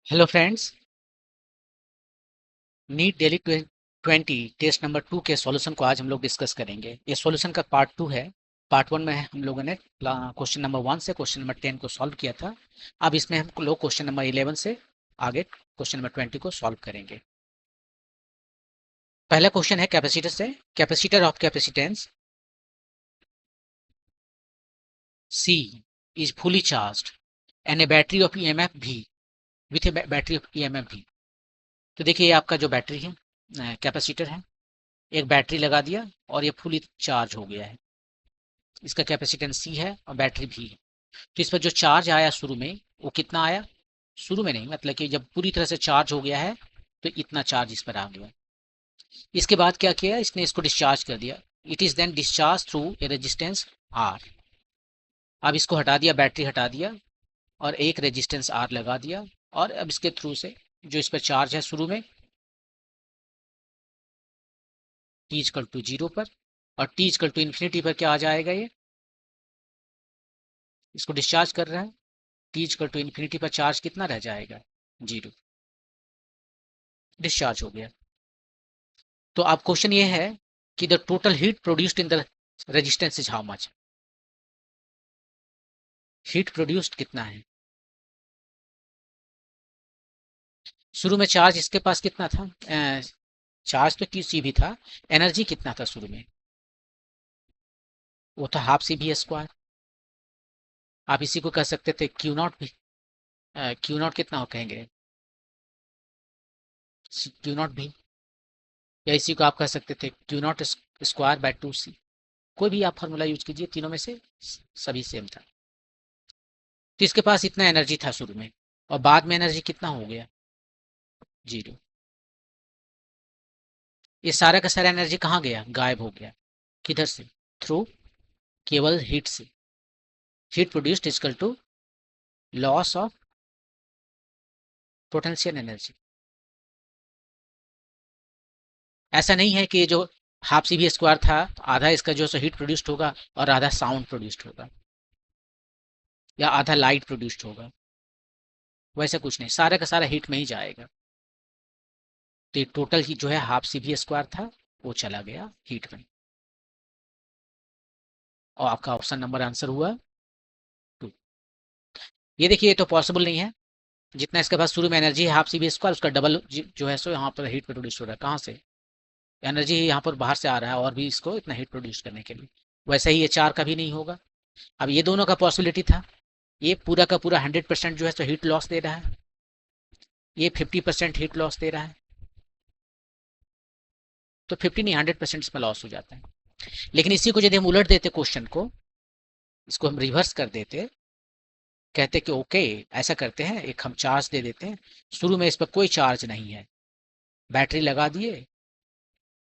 Hello friends, NEET daily 20 test number 2 के solution को आज हम लोग डिस्कस करेंगे। ये सॉल्यूशन का पार्ट 2 है। पार्ट 1 में हम लोगों ने क्वेश्चन नंबर 1 से क्वेश्चन नंबर 10 को सॉल्व किया था। अब इसमें हम लोग क्वेश्चन नंबर 11 से आगे क्वेश्चन नंबर 20 को सॉल्व करेंगे। पहला क्वेश्चन है कैपेसिटर से। Capacitor of capacitance C is fully charged and a battery of EMF V with a battery of EMF V। तो देखिए ये आपका जो बैटरी है, कैपेसिटर है, एक बैटरी लगा दिया और ये फुली चार्ज हो गया है। इसका कैपेसिटेंस C है और बैटरी भी है। तो इस पर जो चार्ज आया शुरू में वो कितना आया? शुरू में नहीं, मतलब कि जब पूरी तरह से चार्ज हो गया है तो इतना चार्ज इस पर आ गया। इसके बाद क्या किया, इसने इसको डिस्चार्ज कर दिया। It is then discharge through a resistance R। अब इसको हटा दिया, बैटरी हटा दिया और एक रेजिस्टेंस R लगा दिया और अब इसके थ्रू से जो इस पर चार्ज है शुरू में T इक्वल टू 0 पर और T इक्वल टू इन्फिनिटी पर क्या आ जाएगा, ये इसको डिस्चार्ज कर रहा है। T इक्वल टू इन्फिनिटी पर चार्ज कितना रह जाएगा? 0। डिस्चार्ज हो गया। तो अब क्वेश्चन ये है कि the total heat produced in the resistance is how much. Heat produced कितना है? शुरू में चार्ज इसके पास कितना था? चार्ज तो सी भी था, एनर्जी कितना था शुरू में? वो था हाफ सी भी स्क्वायर। आप इसी को कह सकते थे क्यू नॉट भी। क्यू नॉट कितना हो कहेंगे? क्यू नॉट भी, या इसी को आप कह सकते थे Q not square by 2C। कोई भी आप फार्मूला यूज कीजिए, तीनों में से सभी सेम था। तो इसके पास इतना एनर्जी था शुरू में और बाद में एनर्जी कितना हो गया? 0। ये सारा का सारा एनर्जी कहाँ गया? गायब हो गया। किधर से? थ्रू केवल हीट से। Heat produced equal to loss of potential energy. ऐसा नहीं है कि जो हाफ सी भी स्क्वायर था, आधा इसका जो हीट प्रोड्यूस्ड होगा और आधा साउंड प्रोड्यूस्ड होगा या आधा लाइट प्रोड्यूस्ड होगा। वैसा कुछ नहीं, सारा का सारा हीट में ही जाएगा। तो ये टोटल ही जो है हाफ सी भी स्क्वायर था वो चला गया हीट में। और आपका ऑप्शन नंबर आंसर हुआ 2। ये देखिए, ये तो पॉसिबल नहीं है। जितना इसके पास शुरू में एनर्जी है हाफ सी बी स्क्वायर, उसका डबल जो है सो यहाँ पर हीट प्रोड्यूस हो रहा है। कहाँ से? एनर्जी यहाँ पर बाहर से आ रहा है और भी इसको इतना हीट प्रोड्यूस करने के लिए। वैसे ही ये 4 का भी नहीं होगा। अब ये दोनों का पॉसिबिलिटी था। ये पूरा का पूरा 100% जो है सो हीट लॉस दे रहा है, ये 50% हीट लॉस दे रहा है। तो 50 नहीं, 100% इसमें लॉस हो जाता है। लेकिन इसी को यदि हम उलट देते क्वेश्चन को, इसको हम रिवर्स कर देते, कहते कि ओके ऐसा करते हैं, एक हम चार्ज दे देते हैं। शुरू में इस पर कोई चार्ज नहीं है, बैटरी लगा दिए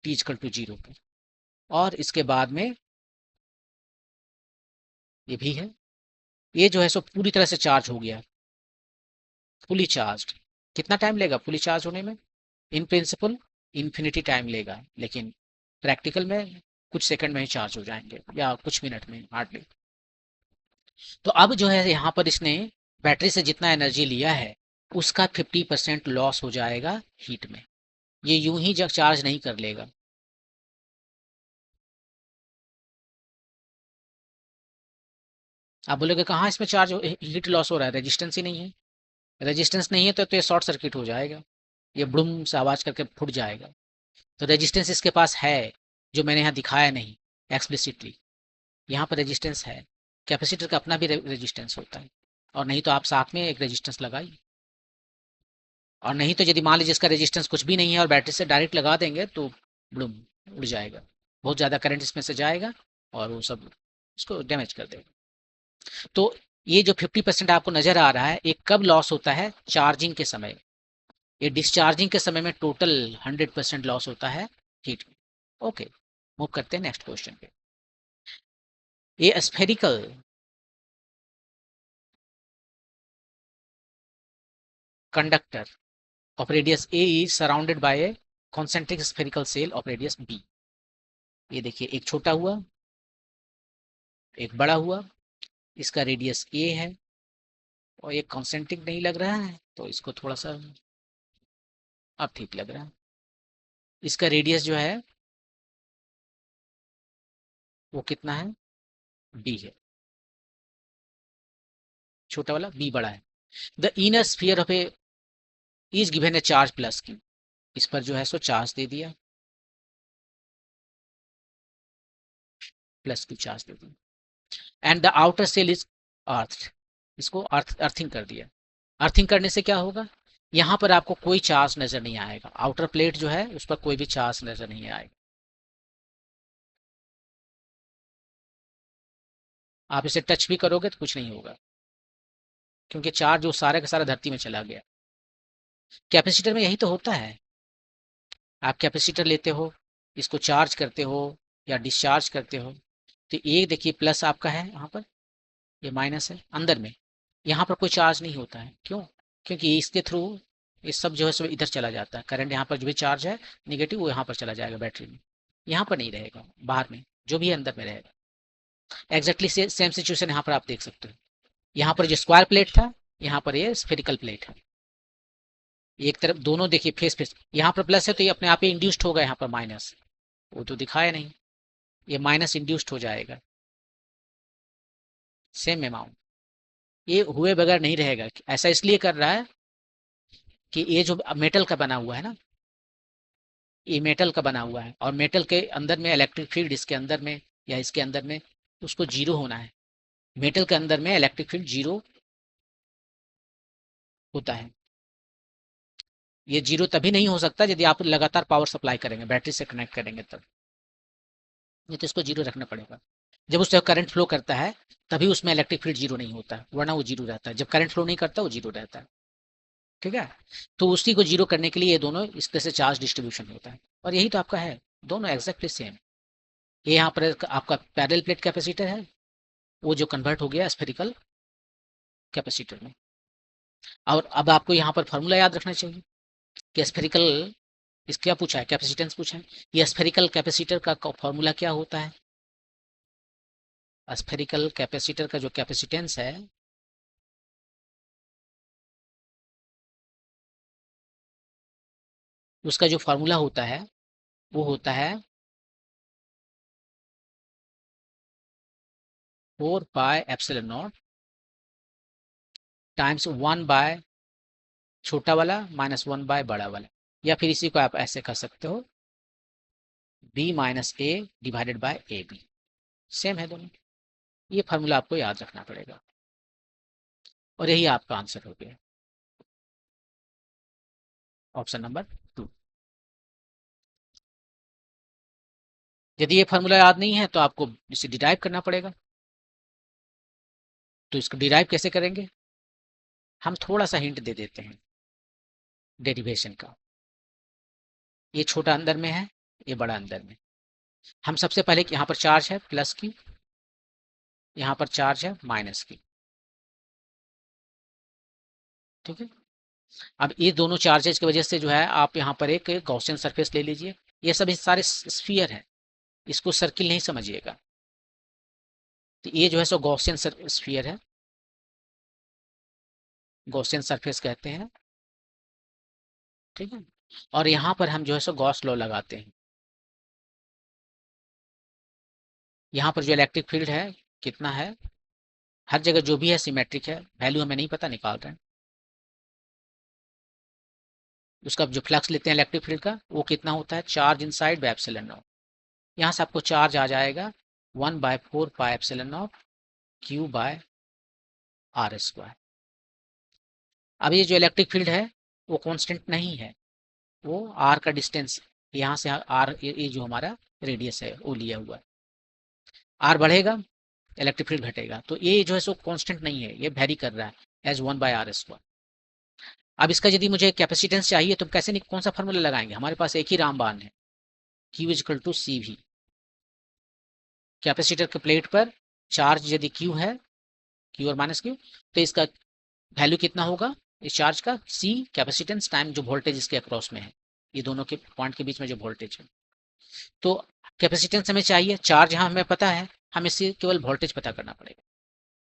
T इक्वल टू 0 पर, और इसके बाद में ये भी है, ये जो है सो पूरी तरह से चार्ज हो गया, फुली चार्ज। कितना टाइम लेगा फुली चार्ज होने में? इन प्रिंसिपल इन्फिनिटी टाइम लेगा, लेकिन प्रैक्टिकल में कुछ सेकंड में ही चार्ज हो जाएंगे या कुछ मिनट में हार्डली। तो अब जो है यहाँ पर इसने बैटरी से जितना एनर्जी लिया है उसका 50% लॉस हो जाएगा हीट में। ये यूं ही जब चार्ज नहीं कर लेगा। आप बोलोगे कहाँ इसमें चार्ज हीट लॉस हो रहा है? रेजिस्टेंस ही नहीं है। रेजिस्टेंस नहीं है तो ये शॉर्ट सर्किट हो जाएगा, ये ब्लूम से आवाज करके फूट जाएगा। तो रेजिस्टेंस इसके पास है, जो मैंने यहाँ दिखाया नहीं एक्सप्लिसिटली। यहाँ पर रेजिस्टेंस है। कैपेसिटर का अपना भी रेजिस्टेंस होता है, और नहीं तो आप साथ में एक रेजिस्टेंस लगाइए। और नहीं तो यदि मान लीजिए इसका रेजिस्टेंस कुछ भी नहीं है और बैटरी से डायरेक्ट लगा देंगे तो ब्लूम उड़ जाएगा, बहुत ज़्यादा करंट इसमें से जाएगा और वो सब इसको डैमेज कर देगा। तो ये जो 50% आपको नजर आ रहा है, ये कब लॉस होता है? चार्जिंग के समय। ये डिस्चार्जिंग के समय में टोटल 100% लॉस होता है हीट में। ओके, मूव करते हैं नेक्स्ट क्वेश्चन पे। ये spherical conductor of radius A is surrounded by a concentric spherical shell of radius B। ये देखिए, एक छोटा हुआ एक बड़ा हुआ, इसका रेडियस A है और ये कॉन्सेंट्रिक नहीं लग रहा है, तो इसको थोड़ा सा, अब ठीक लग रहा है। इसका रेडियस जो है वो कितना है, बी है, छोटा वाला बी बड़ा है। The inner sphere of A is given A charge plus की, इस पर जो है सो चार्ज दे दिया, प्लस की चार्ज दे दिया। And the outer cell is earth, इसको अर्थिंग कर दिया। अर्थिंग करने से क्या होगा, यहाँ पर आपको कोई चार्ज नजर नहीं आएगा, आउटर प्लेट जो है उस पर कोई भी चार्ज नजर नहीं आएगा। आप इसे टच भी करोगे तो कुछ नहीं होगा, क्योंकि चार्ज वो सारा का सारा धरती में चला गया। कैपेसिटर में यही तो होता है, आप कैपेसिटर लेते हो, इसको चार्ज करते हो या डिस्चार्ज करते हो, तो एक देखिए प्लस आपका है यहाँ पर, ये माइनस है अंदर में, यहाँ पर कोई चार्ज नहीं होता है। क्यों, क्योंकि इसके थ्रू ये सब जो है सब इधर चला जाता है, करंट यहाँ पर जो भी चार्ज है निगेटिव वो यहाँ पर चला जाएगा बैटरी में, यहाँ पर नहीं रहेगा, बाहर में जो भी है अंदर में रहेगा। एग्जैक्टली सेम सिचुएशन यहाँ पर आप देख सकते हो, यहाँ पर जो स्क्वायर प्लेट था यहाँ पर ये स्फेरिकल प्लेट है, एक तरफ दोनों देखिए फेस फेस, यहाँ पर प्लस है तो ये अपने आप ही इंड्यूस्ड होगा, यहाँ पर माइनस, वो तो दिखाया नहीं, ये माइनस इंड्यूस्ड हो जाएगा सेम अमाउंट, ये हुए बगैर नहीं रहेगा। ऐसा इसलिए कर रहा है कि ये जो मेटल का बना हुआ है ना, ये मेटल का बना हुआ है, और मेटल के अंदर में इलेक्ट्रिक फील्ड इसके अंदर में या इसके अंदर में उसको जीरो होना है, मेटल के अंदर में इलेक्ट्रिक फील्ड जीरो होता है। ये जीरो तभी नहीं हो सकता यदि आप लगातार पावर सप्लाई करेंगे, बैटरी से कनेक्ट करेंगे तब, नहीं तो इसको जीरो रखना पड़ेगा। जब उससे करंट फ्लो करता है तभी उसमें इलेक्ट्रिक फील्ड जीरो नहीं होता है, वरना वो जीरो रहता है, जब करंट फ्लो नहीं करता वो जीरो रहता है। ठीक है, तो उसी को जीरो करने के लिए ये दोनों इस तरह से चार्ज डिस्ट्रीब्यूशन होता है, और यही तो आपका है, दोनों एग्जैक्टली सेम। ये यहाँ पर आपका पैरेलल प्लेट कैपेसिटर है, वो जो कन्वर्ट हो गया स्फेरिकल कैपेसिटर में। और अब आपको यहाँ पर फॉर्मूला याद रखना चाहिए कि स्फेरिकल, इस क्या पूछा है, कैपेसिटेंस पूछा है, ये स्फेरिकल कैपेसिटर का फॉर्मूला क्या होता है, स्फेरिकल कैपेसिटर का जो कैपेसिटेंस है उसका जो फॉर्मूला होता है वो होता है 4πε0 टाइम्स 1/, छोटा वाला माइनस 1/, बड़ा वाला, या फिर इसी को आप ऐसे कर सकते हो b - a divided by a b, same है दोनों। ये फार्मूला आपको याद रखना पड़ेगा, और यही आपका आंसर हो गया, ऑप्शन नंबर 2। यदि ये फार्मूला याद नहीं है तो आपको इसे डिराइव करना पड़ेगा। तो इसको डिराइव कैसे करेंगे, हम थोड़ा सा हिंट दे देते हैं डेरिवेशन का। ये छोटा अंदर में है, ये बड़ा अंदर में। हम सबसे पहले यहाँ पर चार्ज है प्लस की, यहाँ पर चार्ज है माइनस की, ठीक है। अब ये दोनों चार्जेस की वजह से जो है आप यहाँ पर एक गॉसियन सरफेस ले लीजिए, ये सभी सारे स्फीयर है, इसको सर्किल नहीं समझिएगा। तो ये जो है सो गॉसियन स्फीयर है, गॉसियन सरफेस कहते हैं, ठीक है। और यहाँ पर हम जो है सो गॉस लॉ लगाते हैं, यहाँ पर जो इलेक्ट्रिक फील्ड है कितना है, हर जगह जो भी है सिमेट्रिक है, वैल्यू हमें नहीं पता, निकाल रहे हैं। उसका जो फ्लक्स लेते हैं इलेक्ट्रिक फील्ड का वो कितना होता है, charge inside by epsilon not, यहाँ से आपको चार्ज आ जाएगा 1/4πε0 Q/r²। अब ये जो इलेक्ट्रिक फील्ड है वो कांस्टेंट नहीं है, वो r का डिस्टेंस, यहाँ से r, ये जो हमारा रेडियस है वो लिया हुआ है, r बढ़ेगा इलेक्ट्रिक फील्ड घटेगा, तो ये जो है सो कांस्टेंट नहीं है, ये वेरी कर रहा है एज 1/r²। अब इसका यदि मुझे कैपेसिटेंस चाहिए तो कैसे, कौन सा फार्मूला लगाएंगे, हमारे पास एक ही रामबाण है, Q = CV। कैपेसिटर के प्लेट पर चार्ज यदि Q है, Q और -Q, तो इसका वैल्यू कितना होगा इस चार्ज का, C कैपेसिटेंस टाइम जो वोल्टेज इसके अक्रॉस में है, ये दोनों के पॉइंट के बीच में जो वोल्टेज है। तो कैपेसिटेंस हमें चाहिए, चार्ज यहाँ हमें पता है, हमें इससे केवल वोल्टेज पता करना पड़ेगा।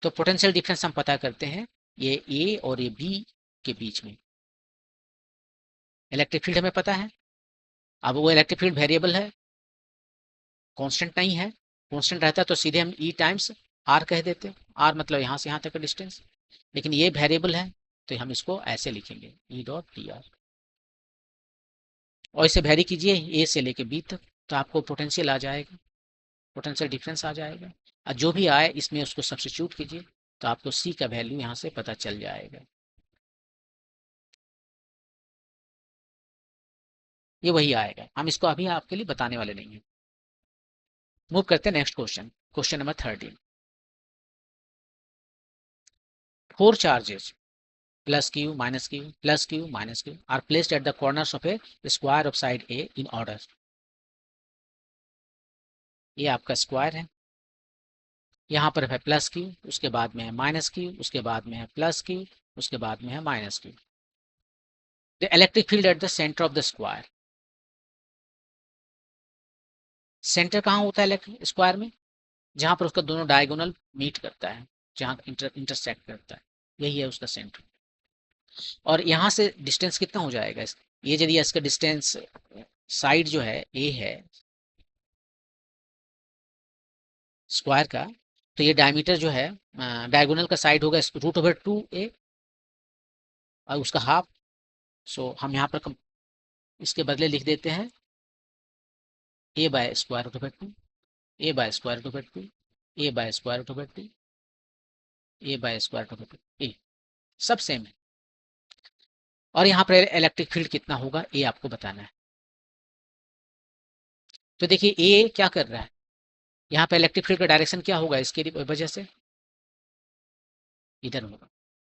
तो पोटेंशियल डिफरेंस हम पता करते हैं ये ए और ये बी के बीच में इलेक्ट्रिक फील्ड हमें पता है। अब वो इलेक्ट्रिक फील्ड वेरिएबल है, कांस्टेंट नहीं है। कांस्टेंट रहता तो सीधे हम ई टाइम्स आर कह देते, आर मतलब यहाँ से यहाँ तक का डिस्टेंस, लेकिन ये वेरिएबल है तो हम इसको ऐसे लिखेंगे ई डॉट टी आर, और इसे वेरी कीजिए ए से लेके बी तक, तो आपको पोटेंशियल आ जाएगा, पोटेंशियल डिफरेंस आ जाएगा, और जो भी आए इसमें उसको सब्स्टिट्यूट कीजिए तो आपको सी का वैल्यू यहाँ से पता चल जाएगा। ये वही आएगा, हम इसको अभी आपके लिए बताने वाले नहीं है। मूव करते हैं next question, question number 13। 4 charges plus q minus q plus q minus q are placed at the corners of a square of side A in order। ये आपका स्क्वायर है, यहाँ पर है प्लस क्यू, उसके बाद में है माइनस क्यू, उसके बाद में है प्लस क्यू, उसके बाद में है minus Q. The electric field at the centre of the square, centre कहाँ होता है स्क्वायर में? जहां पर उसका दोनों डायगोनल मीट करता है, जहां इंटरसेक्ट करता है, यही है उसका सेंटर। और यहाँ से डिस्टेंस कितना हो जाएगा ये यदि इसका डिस्टेंस साइड जो है ए है स्क्वायर का, तो ये डायमीटर जो है डायगोनल का साइड होगा √2a और उसका हाफ। सो हम यहाँ पर इसके बदले लिख देते हैं a by square root over 2, a by square root over 2, a by square root over 2, a by square root over 2 a, सब सेम है। और यहाँ पर इलेक्ट्रिक फील्ड कितना होगा ये आपको बताना है। तो देखिए ए क्या कर रहा है, यहाँ पे इलेक्ट्रिक फील्ड का डायरेक्शन क्या होगा, इसके वजह से इधर होगा,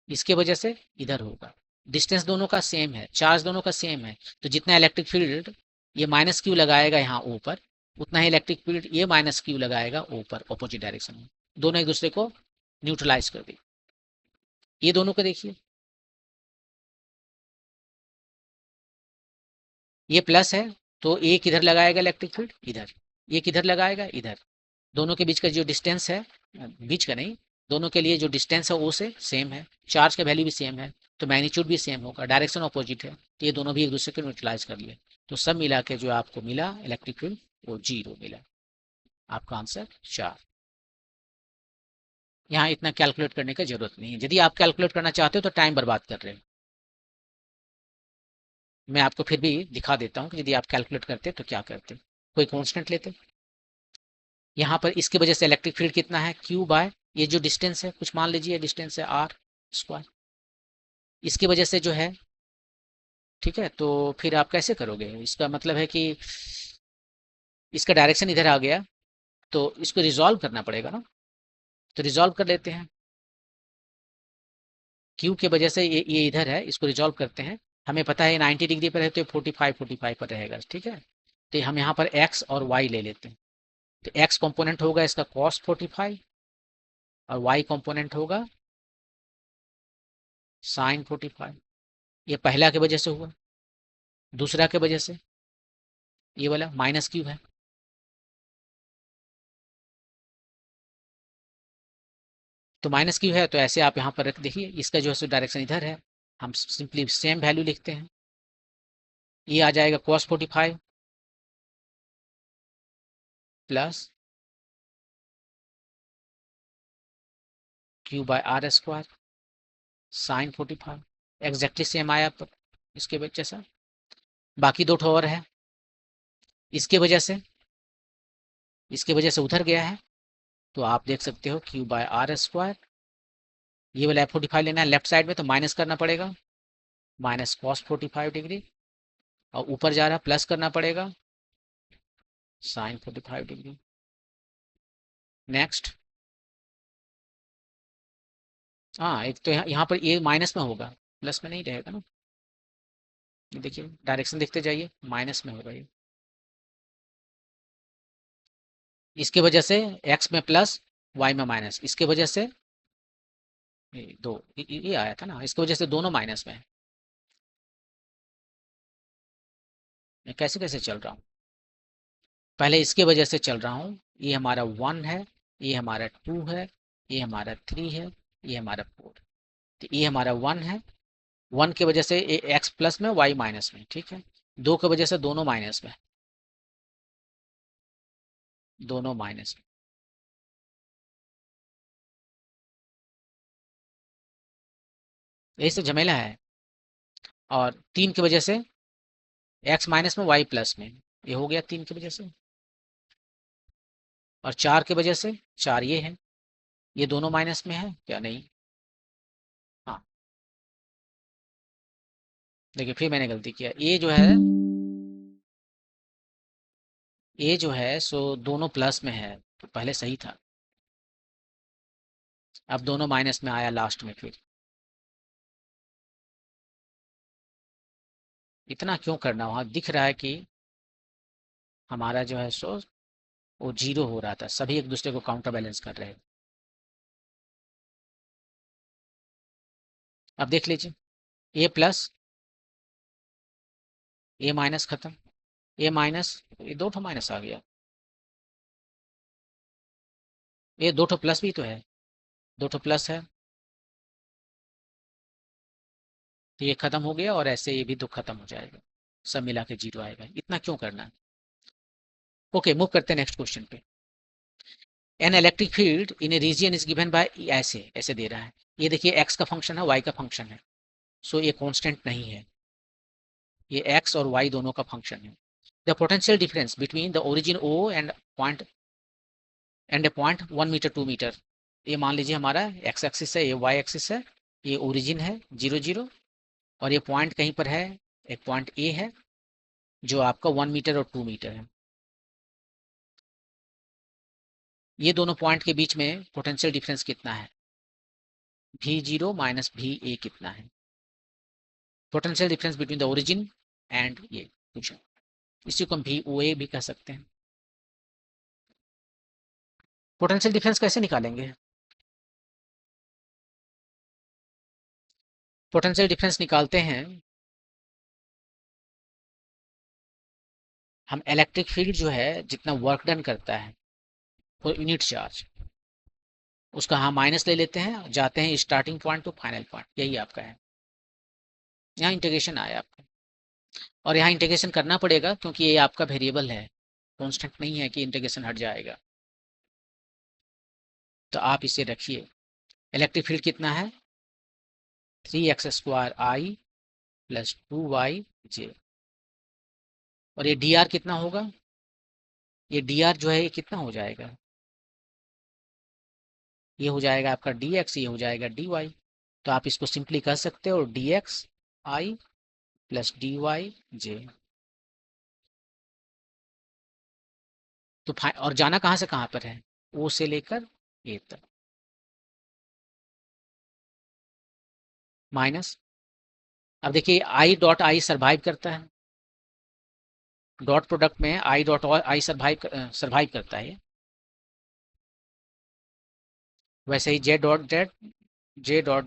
इसके वजह से इधर होगा। डिस्टेंस दोनों का सेम है, चार्ज दोनों का सेम है, तो जितना इलेक्ट्रिक फील्ड ये माइनस क्यू लगाएगा यहाँ ऊपर, उतना ही इलेक्ट्रिक फील्ड ये माइनस क्यू लगाएगा ऊपर ऑपोजिट डायरेक्शन में। दोनों एक दूसरे को न्यूट्रलाइज कर दी। ये दोनों को देखिए, ये प्लस है तो एक इधर लगाएगा इलेक्ट्रिक फील्ड इधर, ये किधर लगाएगा इधर। दोनों के बीच का जो डिस्टेंस है, बीच का नहीं, दोनों के लिए जो डिस्टेंस है वो से सेम है, चार्ज का वैल्यू भी सेम है, तो मैग्नीट्यूड भी सेम होगा, डायरेक्शन अपोजिट है, तो ये दोनों भी एक दूसरे को न्यूट्रलाइज कर लिए, तो सब मिला के जो आपको मिला इलेक्ट्रिक फील्ड वो 0 मिला। आपका आंसर 4। यहाँ इतना कैलकुलेट करने की जरूरत नहीं है, यदि आप कैलकुलेट करना चाहते हो तो टाइम बर्बाद कर रहे हो। मैं आपको फिर भी दिखा देता हूँ कि यदि आप कैलकुलेट करते तो क्या करते। कोई कॉन्स्टेंट लेते, यहाँ पर इसकी वजह से इलेक्ट्रिक फील्ड कितना है Q बाय ये जो डिस्टेंस है, कुछ मान लीजिए डिस्टेंस है R स्क्वायर, इसकी वजह से जो है, ठीक है, तो फिर आप कैसे करोगे, इसका मतलब है कि इसका डायरेक्शन इधर आ गया तो इसको रिजॉल्व करना पड़ेगा ना, तो रिजॉल्व कर लेते हैं। Q की वजह से ये इधर है, इसको रिजॉल्व करते हैं। हमें पता है 90 डिग्री पर है तो 45 पर रहेगा, ठीक है। तो हम यहाँ पर x और y ले लेते हैं, तो x कंपोनेंट होगा इसका cos 45 और y कंपोनेंट होगा sin 45। ये पहला की वजह से हुआ, दूसरा की वजह से ये वाला माइनस क्यू है, तो माइनस क्यू है तो ऐसे आप यहाँ पर रख देखिए, इसका जो है डायरेक्शन इधर है, हम सिंपली सेम वैल्यू लिखते हैं, ये आ जाएगा cos 45 plus Q by R square sine 45, exactly same आया पर इसके वजह से। बाकी दो ठो और है, इसके वजह से उधर गया है, तो आप देख सकते हो Q बाय R स्क्वायर, ये वाला F45 लेना है लेफ्ट साइड में तो माइनस करना पड़ेगा, माइनस कॉस 45 डिग्री, और ऊपर जा रहा प्लस करना पड़ेगा साइन 45 डिग्री। नेक्स्ट, हाँ एक तो यहाँ पर ये माइनस में होगा, प्लस में नहीं रहेगा ना, ये देखिए डायरेक्शन देखते जाइए, माइनस में होगा ये, इसके वजह से x में प्लस y में माइनस, इसके वजह से ये आया था ना, इसकी वजह से दोनों माइनस में है। मैं कैसे कैसे चल रहा हूँ, पहले इसके वजह से चल रहा हूँ, ये हमारा 1 है, ये हमारा 2 है, ये हमारा 3 है, ये हमारा 4। तो ये हमारा 1 है, 1 की वजह से एक्स प्लस में वाई माइनस में, ठीक है। 2 की वजह से दोनों माइनस में, दोनों माइनस में, यही सब झमेला है। और 3 की वजह से एक्स माइनस में वाई प्लस में, ये हो गया 3 की वजह से। और 4 की वजह से 4 ये है, ये दोनों माइनस में है क्या, नहीं। हाँ, देखिए फिर मैंने गलती किया, ये जो है सो दोनों प्लस में है, तो पहले सही था, अब दोनों माइनस में आया लास्ट में फिर। इतना क्यों करना, वहां दिख रहा है कि हमारा जो है सो वो जीरो हो रहा था, सभी एक दूसरे को काउंटर बैलेंस कर रहे हैं। अब देख लीजिए, ए प्लस ए माइनस खत्म, ए माइनस, ये दो ठो माइनस आ गया, ये दो ठो प्लस भी तो है, दो ठो प्लस है, तो ये खत्म हो गया, और ऐसे ये भी दो खत्म हो जाएगा, सब मिला के जीरो आएगा, इतना क्यों करना है। ओके, मूव करते हैं नेक्स्ट क्वेश्चन पे। An electric field in A region is given bye, ऐसे ऐसे दे रहा है, ये देखिए एक्स का फंक्शन है, वाई का फंक्शन है, सो ये कांस्टेंट नहीं है, ये एक्स और वाई दोनों का फंक्शन है। The potential difference between the origin O and a point 1 metre 2 metre, ये मान लीजिए हमारा एक्स एक्सिस है, ये वाई एक्सिस है, ये ओरिजिन है 0 0, और ये पॉइंट कहीं पर है, एक पॉइंट ए है जो आपका 1 मीटर और 2 मीटर है। ये दोनों पॉइंट के बीच में पोटेंशियल डिफरेंस कितना है, V0 माइनस VA कितना है, potential difference between the origin and ये कुछ, इसी को हम VOA भी कह सकते हैं। पोटेंशियल डिफरेंस कैसे निकालेंगे, पोटेंशियल डिफरेंस निकालते हैं हम, इलेक्ट्रिक फील्ड जो है जितना वर्क डन करता है वो यूनिट चार्ज, उसका हम माइनस ले लेते हैं, जाते हैं starting point two final point, यही आपका है। यहाँ इंटीग्रेशन आया आपका, और यहाँ इंटीग्रेशन करना पड़ेगा क्योंकि ये आपका वेरिएबल है, कांस्टेंट नहीं है कि इंटीग्रेशन हट जाएगा। तो आप इसे रखिए, इलेक्ट्रिक फील्ड कितना है, 3x² I प्लस 2yj, और ये dr कितना होगा, ये dr जो है ये कितना हो जाएगा, ये हो जाएगा आपका dx, ये हो जाएगा dy, तो आप इसको सिंपली कर सकते हो dx I plus dy j। तो और जाना कहाँ से कहाँ पर है, ओ से लेकर ए तक, माइनस। अब देखिए आई डॉट आई सर्वाइव करता है, डॉट प्रोडक्ट में आई डॉट आई सर्वाइव करता है, वैसे ही जे डॉट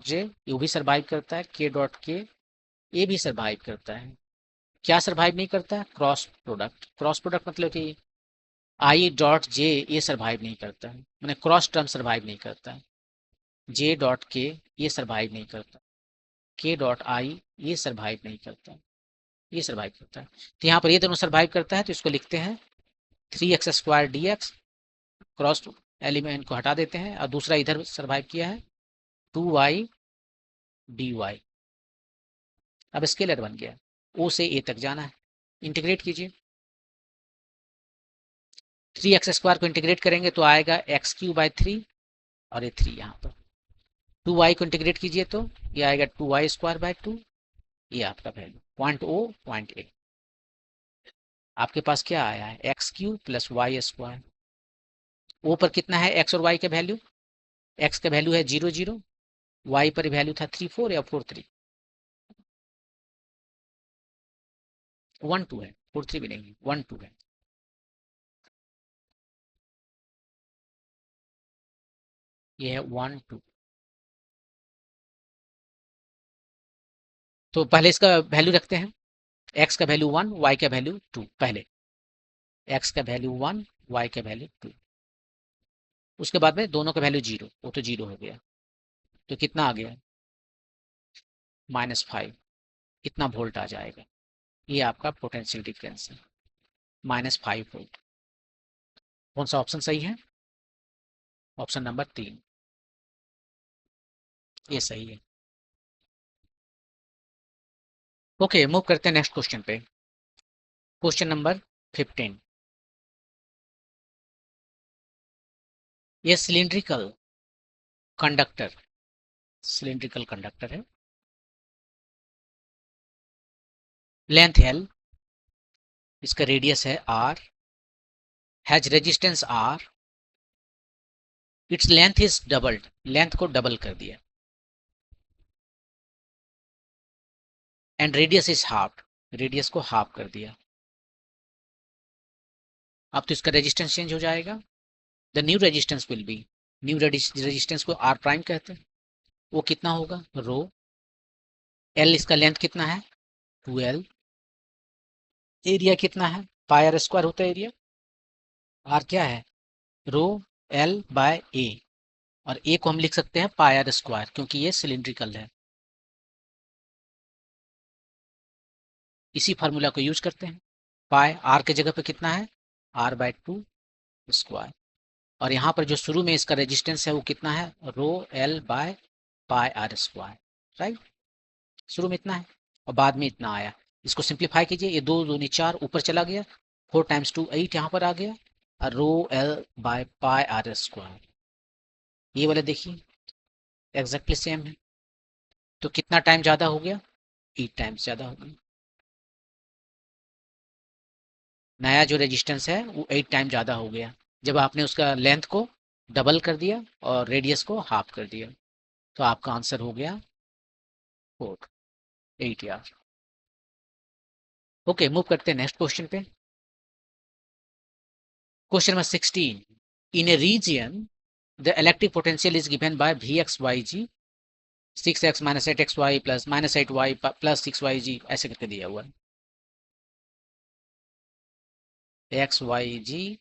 जे ये भी सर्वाइव करता है, के डॉट के ये भी सर्वाइव करता है। क्या सर्वाइव नहीं करता है, क्रॉस प्रोडक्ट, क्रॉस प्रोडक्ट मतलब कि आई डॉट जे ये सर्वाइव नहीं करता है, मैंने क्रॉस टर्म सर्वाइव नहीं करता है, जे डॉट के ये सर्वाइव नहीं करता, के डॉट आई ये सर्वाइव नहीं करता, ये सर्वाइव करता है। तो यहाँ पर ये दोनों सर्वाइव करता है, तो इसको लिखते हैं 3x² dx, क्रॉस एलिमेंट को हटा देते हैं, और दूसरा इधर सर्वाइव किया है 2y dy, अब स्केलर बन गया, ओ से ए तक जाना है, इंटीग्रेट कीजिए, 3x² को इंटीग्रेट करेंगे तो आएगा x³ 3, और ये 3 यहाँ पर, 2y को इंटीग्रेट कीजिए तो ये आएगा 2y²/2, ये आपका value point O point A, आपके पास क्या आया है, x³ प्लस y², ओ पर कितना है x और y के वैल्यू, x का वैल्यू है 0 0, y पर वैल्यू था 3 4 या 4 3, 1 2 है, 4 3 भी नहीं है, 1 2 है, ये है 1 2। तो पहले इसका वैल्यू रखते हैं, x का वैल्यू 1, y का वैल्यू 2, पहले x का वैल्यू 1, y का वैल्यू 2, उसके बाद में दोनों का वैल्यू 0, वो तो 0 हो गया, तो कितना आ गया -5 इतना वोल्ट आ जाएगा। ये आपका पोटेंशियल डिफरेंस है, -5 वोल्ट। कौन सा ऑप्शन सही है? ऑप्शन नंबर 3, ये सही है। ओके, मूव करते हैं नेक्स्ट क्वेश्चन पे। Question number 15। ये कंडक्टर सिलिंड्रिकल कंडक्टर है, लेंथ L, इसका रेडियस है R, has resistance R, its length is doubled, length को डबल कर दिया, and radius is half, radius को हाफ कर दिया। अब तो इसका रेजिस्टेंस चेंज हो जाएगा। The new resistance will be, new resistance को R प्राइम कहते हैं, वो कितना होगा? रो। L इसका लेंथ कितना है? 2L। एरिया कितना है? पाई आर स्क्वायर होता है एरिया। R क्या है? रो L बाय ए, और ए को हम लिख सकते हैं पाई आर स्क्वायर, क्योंकि ये सिलिंड्रिकल है। इसी फार्मूला को यूज करते हैं। पाई आर के जगह पे कितना है? R/2 स्क्वायर, और यहाँ पर जो शुरू में इसका रेजिस्टेंस है वो कितना है? Rho L by pi r square, right. शुरू में इतना है और बाद में इतना आया। इसको सिंप्लीफाई कीजिए, ये 2 दूनी 4 ऊपर चला गया, 4 × 2 8 यहाँ पर आ गया, और rho L by pi r square. ये वाला देखिए एग्जैक्टली सेम है, तो कितना टाइम ज़्यादा हो गया? 8 टाइम्स ज़्यादा हो गया। नया जो रेजिस्टेंस है वो 8 टाइम ज़्यादा हो गया, जब आपने उसका लेंथ को डबल कर दिया और रेडियस को हाफ कर दिया। तो आपका आंसर हो गया 4, 8 यार। ओके, मूव करते हैं नेक्स्ट क्वेश्चन पे। Question number 16। In a region the electric potential is given by Vx/y/g 6x - 8xy plus -8y plus 6yg, ऐसे करके दिया हुआ है। xyg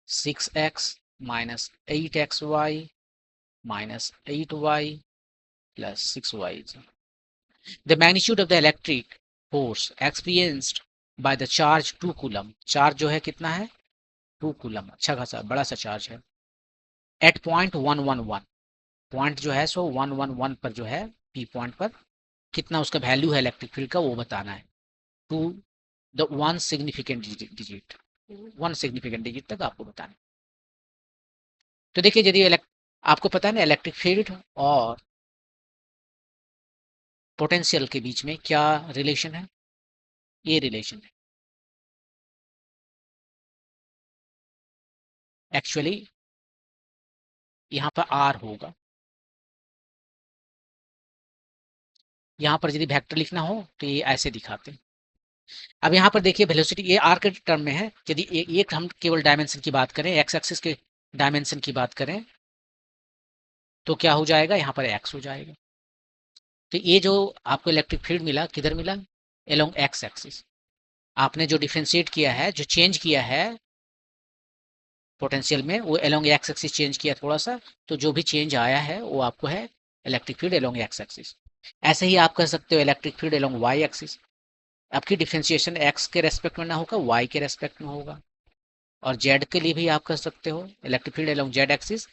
6x - 8xy -8y plus 6yg. The magnitude of the electric force experienced by the charge 2 coulomb, charge जो है कितना है? 2 coulomb, अच्छा खासा बड़ा सा चार्ज है। एट पॉइंट 111, पॉइंट जो है सो 111 पर जो है, पी पॉइंट पर कितना उसका वैल्यू है इलेक्ट्रिक फील्ड का, वो बताना है। To the one significant digit, one significant digit तक आपको बताना है। तो देखिए, यदि आपको पता है ना इलेक्ट्रिक फील्ड और पोटेंशियल के बीच में क्या रिलेशन है? ये रिलेशन है। एक्चुअली यहाँ पर आर होगा, यहाँ पर यदि वेक्टर लिखना हो तो ये ऐसे दिखाते हैं। अब यहाँ पर देखिए वेलोसिटी ये आर के टर्म में है। यदि एक हम केवल डायमेंशन की बात करें, एक्स एक्सिस के डायमेंशन की बात करें, तो क्या हो जाएगा? यहाँ पर एक्स हो जाएगा। तो ये जो आपको इलेक्ट्रिक फील्ड मिला, किधर मिला? Along x axis. आपने जो डिफ्रेंशिएट किया है, जो चेंज किया है पोटेंशियल में, वो एलोंग एक्स एक्सिस चेंज किया थोड़ा सा, तो जो भी चेंज आया है वो आपको है electric field along x axis. ऐसे ही आप कह सकते हो electric field along y axis. आपकी डिफ्रेंशिएशन एक्स के रेस्पेक्ट में ना होगा, वाई के रेस्पेक्ट में होगा। और जेड के लिए भी आप कह सकते हो electric field along Z axis,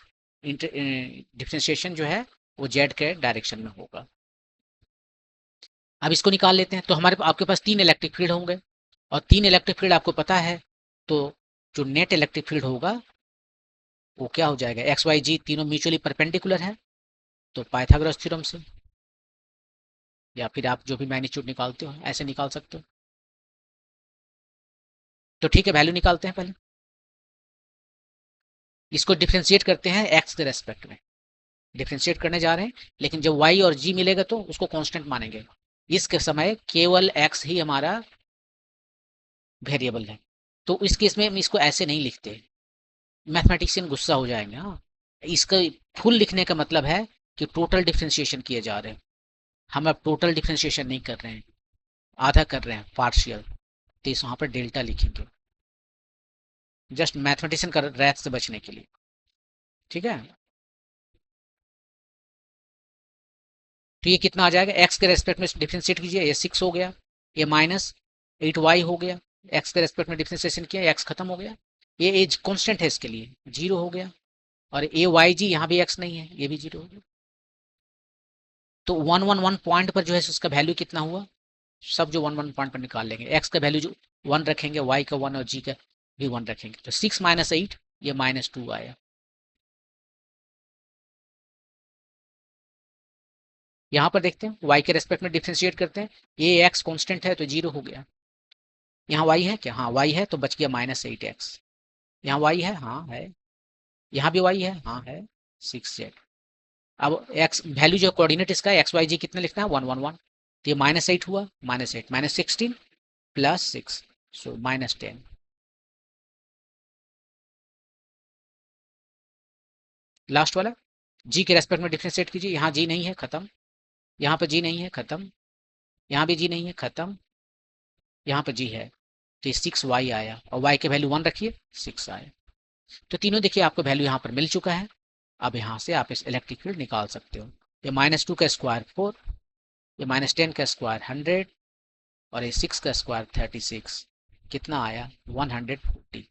differentiation जो है वो जेड के डायरेक्शन में होगा। अब इसको निकाल लेते हैं, तो हमारे आपके पास 3 इलेक्ट्रिक फील्ड होंगे, और 3 इलेक्ट्रिक फील्ड आपको पता है, तो जो नेट इलेक्ट्रिक फील्ड होगा वो क्या हो जाएगा? एक्स वाई जी तीनों म्यूचुअली परपेंडिकुलर है, तो पाइथागोरस थ्योरम से, या फिर आप जो भी मैग्नीट्यूड निकालते हो ऐसे निकाल सकते हो। तो ठीक है, वैल्यू निकालते हैं पहले। इसको डिफ्रेंशिएट करते हैं एक्स के रेस्पेक्ट में, डिफ्रेंशिएट करने जा रहे हैं, लेकिन जब वाई और जी मिलेगा तो उसको कांस्टेंट मानेंगे। इसके समय केवल एक्स ही हमारा वेरिएबल है, तो इस केस में हम इसको ऐसे नहीं लिखते, मैथमेटिशियन गुस्सा हो जाएंगे। हाँ, इसका फुल लिखने का मतलब है कि टोटल डिफ्रेंशिएशन किए जा रहे हैं। हम अब टोटल डिफ्रेंशिएशन नहीं कर रहे हैं, आधा कर रहे हैं, पार्शियल, तो इस वहां पर डेल्टा लिखेंगे, जस्ट मैथमेटिशियन का रैथ से बचने के लिए। ठीक है, तो ये कितना आ जाएगा, एक्स के रेस्पेक्ट में डिफ्रेंशिएट कीजिए, ये 6 हो गया, ये -8y हो गया, एक्स के रेस्पेक्ट में डिफ्रेंशिएशन किया, एक्स खत्म हो गया, ये एज कांस्टेंट है इसके लिए 0 हो गया, और ए वाई जी यहाँ भी एक्स नहीं है, ये भी 0 हो गया। तो 111 पॉइंट पर जो है उसका वैल्यू कितना हुआ, सब जो 1 1 पॉइंट पर निकाल लेंगे, एक्स का वैल्यू जो 1 रखेंगे, वाई का 1 और जी का भी 1 रखेंगे, तो 6 - 8 ये -2 आया। यहाँ पर देखते हैं y के रेस्पेक्ट में डिफ्रेंशिएट करते हैं, ये x कांस्टेंट है तो 0 हो गया। यहाँ y है क्या, हाँ y है, तो बच गया -8x। यहाँ y है, हाँ है, यहाँ भी y है, हाँ है, 6z। अब x वैल्यू जो कोऑर्डिनेट इसका एक्स वाई जी कितना लिखना है, 111, तो ये -8 हुआ, -8 -16 + 6, सो -10। लास्ट वाला g के रेस्पेक्ट में डिफ्रेंशिएट कीजिए, यहाँ g नहीं है, खत्म, यहाँ पर g नहीं है, खत्म, यहाँ भी g नहीं है, खत्म, यहाँ पर g है, तो 6y आया, और y के वैल्यू 1 रखिए, 6 आया। तो तीनों देखिए आपको वैल्यू यहाँ पर मिल चुका है। अब यहाँ से आप इस इलेक्ट्रिक फील्ड निकाल सकते हो, ये -2 का स्क्वायर 4, ये -10 का स्क्वायर 100, और ये 6 का स्क्वायर 36, कितना आया 140।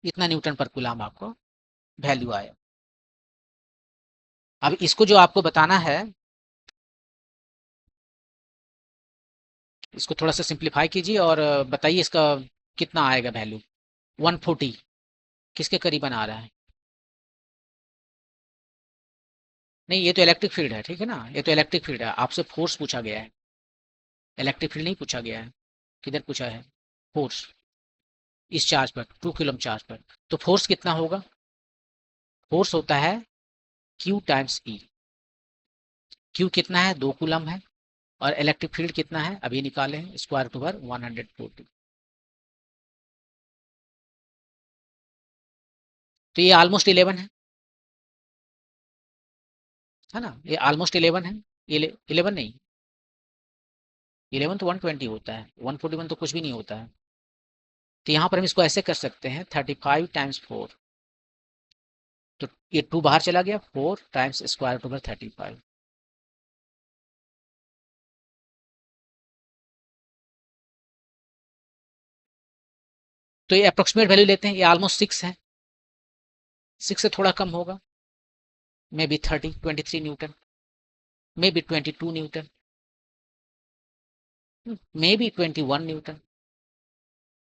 इतना न्यूटन पर कूलम आपको वैल्यू आया। अब इसको जो आपको बताना है, इसको थोड़ा सा सिंप्लीफाई कीजिए और बताइए इसका कितना आएगा वैल्यू। 140 किसके करीबन आ रहा है, नहीं ये तो इलेक्ट्रिक फील्ड है, ठीक है ना, ये तो इलेक्ट्रिक फील्ड है, आपसे फोर्स पूछा गया है, इलेक्ट्रिक फील्ड नहीं पूछा गया है। किधर पूछा है, फोर्स, इस चार्ज पर 2 कूलम चार्ज पर, तो फोर्स कितना होगा, फोर्स होता है Q टाइम्स E। Q कितना है, 2 कूलम है, और इलेक्ट्रिक फील्ड कितना है अभी निकाले हैं, स्क्वायर रूट ओवर 140। तो ये ऑलमोस्ट 11 है ना, ये ऑलमोस्ट 11 है, ये 11 नहीं, 11 तो 120 होता है, 141 तो कुछ भी नहीं होता है। तो यहाँ पर हम इसको ऐसे कर सकते हैं, 35 टाइम्स 4, तो ये 2 बाहर चला गया, 4 टाइम्स स्क्वायर रूट ओवर 35। तो ये अप्रोक्सीमेट वैल्यू लेते हैं, ये ऑलमोस्ट 6 है, 6 से थोड़ा कम होगा, may be 23 Newton, may be 22 Newton, may be 21 Newton,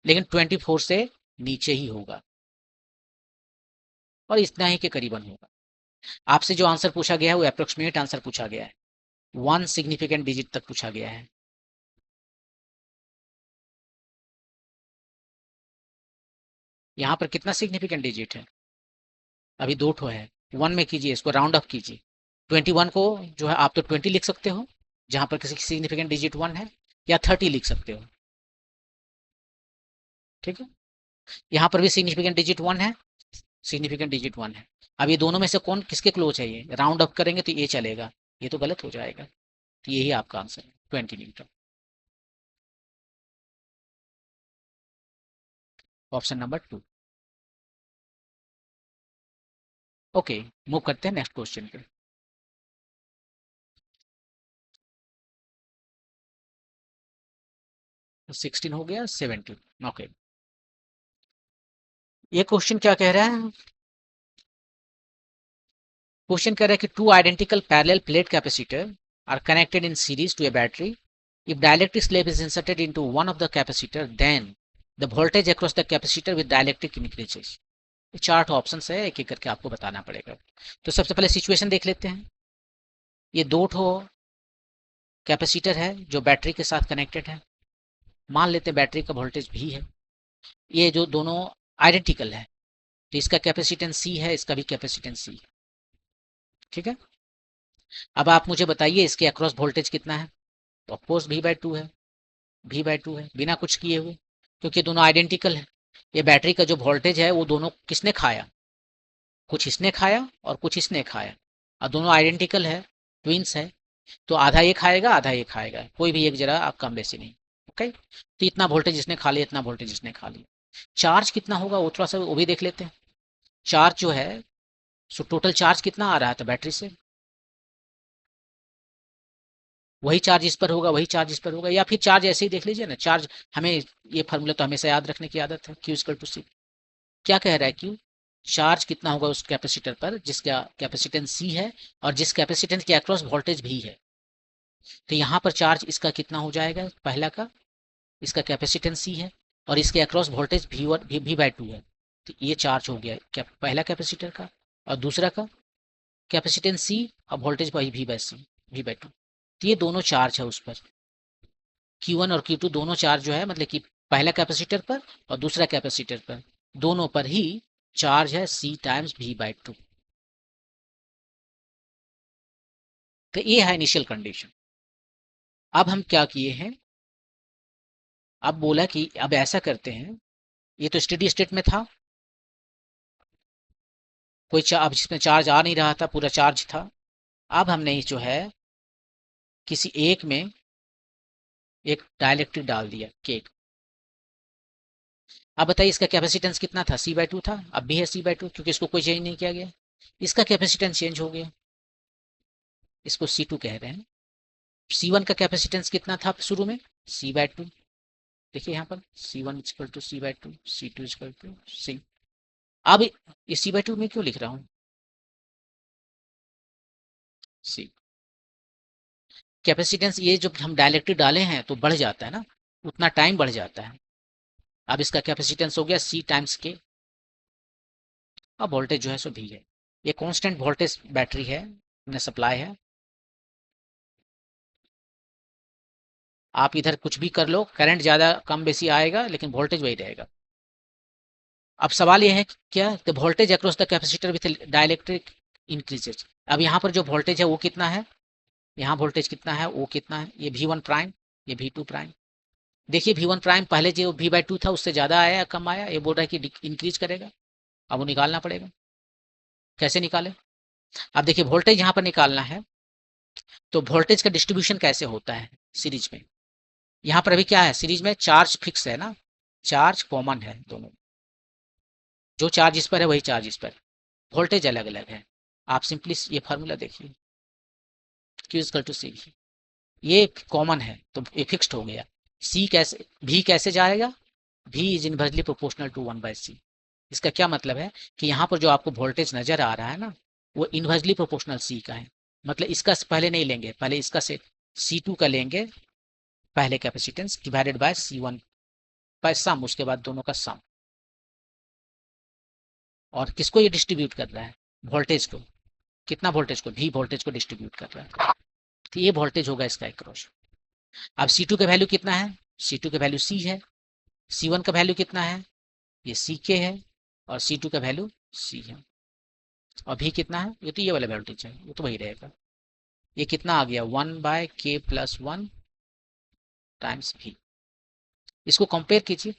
लेकिन 24 से नीचे ही होगा, और इतना ही के करीबन होगा। आपसे जो आंसर पूछा गया है वो अप्रोक्सीमेट आंसर पूछा गया है, 1 सिग्निफिकेंट डिजिट तक पूछा गया है। यहाँ पर कितना सिग्निफिकेंट डिजिट है, अभी 2 ठो है, 1 में कीजिए, इसको राउंड अप कीजिए, 21 को जो है आप तो 20 लिख सकते हो, जहां पर किसी सिग्निफिकेंट डिजिट 1 है, या 30 लिख सकते हो, ठीक है। यहाँ पर भी सिग्निफिकेंट डिजिट 1 है, सिग्निफिकेंट डिजिट 1 है। अब ये दोनों में से कौन किसके क्लोज है, ये राउंड अप करेंगे तो ये चलेगा, ये तो गलत हो जाएगा, तो यही आपका आंसर है, 20 Newton, option number 2। Okay, move करते हैं नेक्स्ट क्वेश्चन पे। 16 हो गया, 17, ओके। ये क्वेश्चन क्या कह रहा है, क्वेश्चन कह रहा है कि 2 identical parallel plate capacitor are connected in series to a battery, if dielectric slab is inserted into one of the capacitor, then the voltage across the capacitor with dielectric increases। 4 option है, एक एक करके आपको बताना पड़ेगा। तो सबसे पहले सिचुएशन देख लेते हैं, ये 2 कैपेसिटर है जो बैटरी के साथ कनेक्टेड है, मान लेते हैं बैटरी का वोल्टेज भी है, ये जो दोनों आइडेंटिकल है, तो इसका कैपेसिटेंस सी है, इसका भी कैपेसिटेंस सी, ठीक है। अब आप मुझे बताइए इसके अक्रॉस वोल्टेज कितना है, तो ऑफकोर्स V/2 है, V/2 है, बिना कुछ किए हुए, क्योंकि दोनों आइडेंटिकल है। ये बैटरी का जो वोल्टेज है वो दोनों किसने खाया, कुछ इसने खाया और कुछ इसने खाया, और दोनों आइडेंटिकल है, ट्विंस है, तो आधा ये खाएगा आधा ये खाएगा, कोई भी एक जरा आप कम बेसी नहीं, ओके। तो इतना वोल्टेज इसने खा लिया, इतना वोल्टेज इसने खा लिया। चार्ज कितना होगा वो थोड़ा सा वो भी देख लेते हैं। चार्ज जो है, सो टोटल चार्ज कितना आ रहा था बैटरी से, वही चार्ज इस पर होगा, वही चार्ज इस पर होगा, या फिर चार्ज ऐसे ही देख लीजिए ना, चार्ज हमें ये फार्मूला तो हमेशा याद रखने की आदत है, Q इक्वल टू सी। क्या कह रहा है Q? चार्ज कितना होगा उस कैपेसिटर पर जिसका कैपेसिटेंस C है और जिस कैपेसिटेंस के अक्रॉस वोल्टेज भी है। तो यहाँ पर चार्ज इसका कितना हो जाएगा, पहला का, इसका कैपेसिटेंस C है और इसके अक्रॉस वोल्टेज V/2 है। तो ये चार्ज हो गया क्या पहला कैपेसिटर का, और दूसरा का कैपेसिटेंस C और वोल्टेज भाई V/2। तो ये दोनों चार्ज है उस पर, Q1 और Q2 दोनों चार्ज जो है, मतलब कि पहला कैपेसिटर पर और दूसरा कैपेसिटर पर, दोनों पर ही चार्ज है C टाइम्स V/2। तो ये है इनिशियल कंडीशन। अब हम क्या किए हैं, अब बोला कि अब ऐसा करते हैं, ये तो स्टेडी स्टेट में था, कोई अब जिसमें चार्ज आ नहीं रहा था, पूरा चार्ज था। अब हमने जो है किसी एक में एक डाइलेक्ट्रिक डाल दिया केक। अब बताइए इसका कैपेसिटेंस कितना था, C/2 था, अब भी है C/2 क्योंकि इसको कोई चेंज नहीं किया गया। इसका कैपेसिटेंस चेंज हो गया, इसको C2 कह रहे हैं। C1 का कैपेसिटेंस कितना था शुरू में, C/2। देखिए यहाँ पर C1 equal to C/2, C2 equal to C। अब ये C/2 में क्यों लिख रहा हूँ, C कैपेसिटेंस, ये जब हम डायलेक्ट्रिक डाले हैं तो बढ़ जाता है ना, उतना टाइम बढ़ जाता है। अब इसका कैपेसिटेंस हो गया C टाइम्स के, अब वोल्टेज जो है सो भी है, ये कांस्टेंट वोल्टेज बैटरी है, सप्लाई है। आप इधर कुछ भी कर लो, करंट ज़्यादा कम बेसी आएगा लेकिन वोल्टेज वही रहेगा। अब सवाल यह है कि क्या the voltage across the capacitor with dielectric increases. अब यहाँ पर जो वोल्टेज है वो कितना है, यहाँ वोल्टेज कितना है, वो कितना है, ये V1 प्राइम, ये V2 प्राइम। देखिए V1 प्राइम पहले जो V/2 था उससे ज़्यादा आया या कम आया, ये बोल रहा है कि इंक्रीज करेगा। अब वो निकालना पड़ेगा, कैसे निकाले। अब देखिए वोल्टेज यहाँ पर निकालना है, तो वोल्टेज का डिस्ट्रीब्यूशन कैसे होता है सीरीज में। यहाँ पर अभी क्या है, सीरीज में चार्ज फिक्स है ना, चार्ज कॉमन है दोनों, जो चार्ज इस पर है वही चार्ज इस पर, वोल्टेज अलग अलग है। आप सिंपली ये फार्मूला देखिए, Q इक्वल टू C, ये कॉमन है तो ये फिक्स्ड हो गया। C कैसे, V कैसे जाएगा, V is inversely proportional to 1/C। इसका क्या मतलब है कि यहाँ पर जो आपको वोल्टेज नजर आ रहा है ना, वो इनवर्सली प्रोपोर्शनल C का है। मतलब इसका पहले नहीं लेंगे, पहले इसका से C2 का लेंगे, पहले capacitance divided by C1 by sum, उसके बाद दोनों का सम। और किसको ये डिस्ट्रीब्यूट कर रहा है, वोल्टेज को, कितना वोल्टेज को, V वोल्टेज को डिस्ट्रीब्यूट कर रहा है। तो ये वोल्टेज होगा इसका अक्रॉस। अब C2 का वैल्यू कितना है, C2 का वैल्यू C है, C1 का वैल्यू कितना है, ये CK है, और C2 का वैल्यू C है, और V कितना है, ये तो ये वाला वोल्टेज है, वो तो वही रहेगा। ये कितना आ गया, 1/K+1 टाइम्स V। इसको कंपेयर कीजिए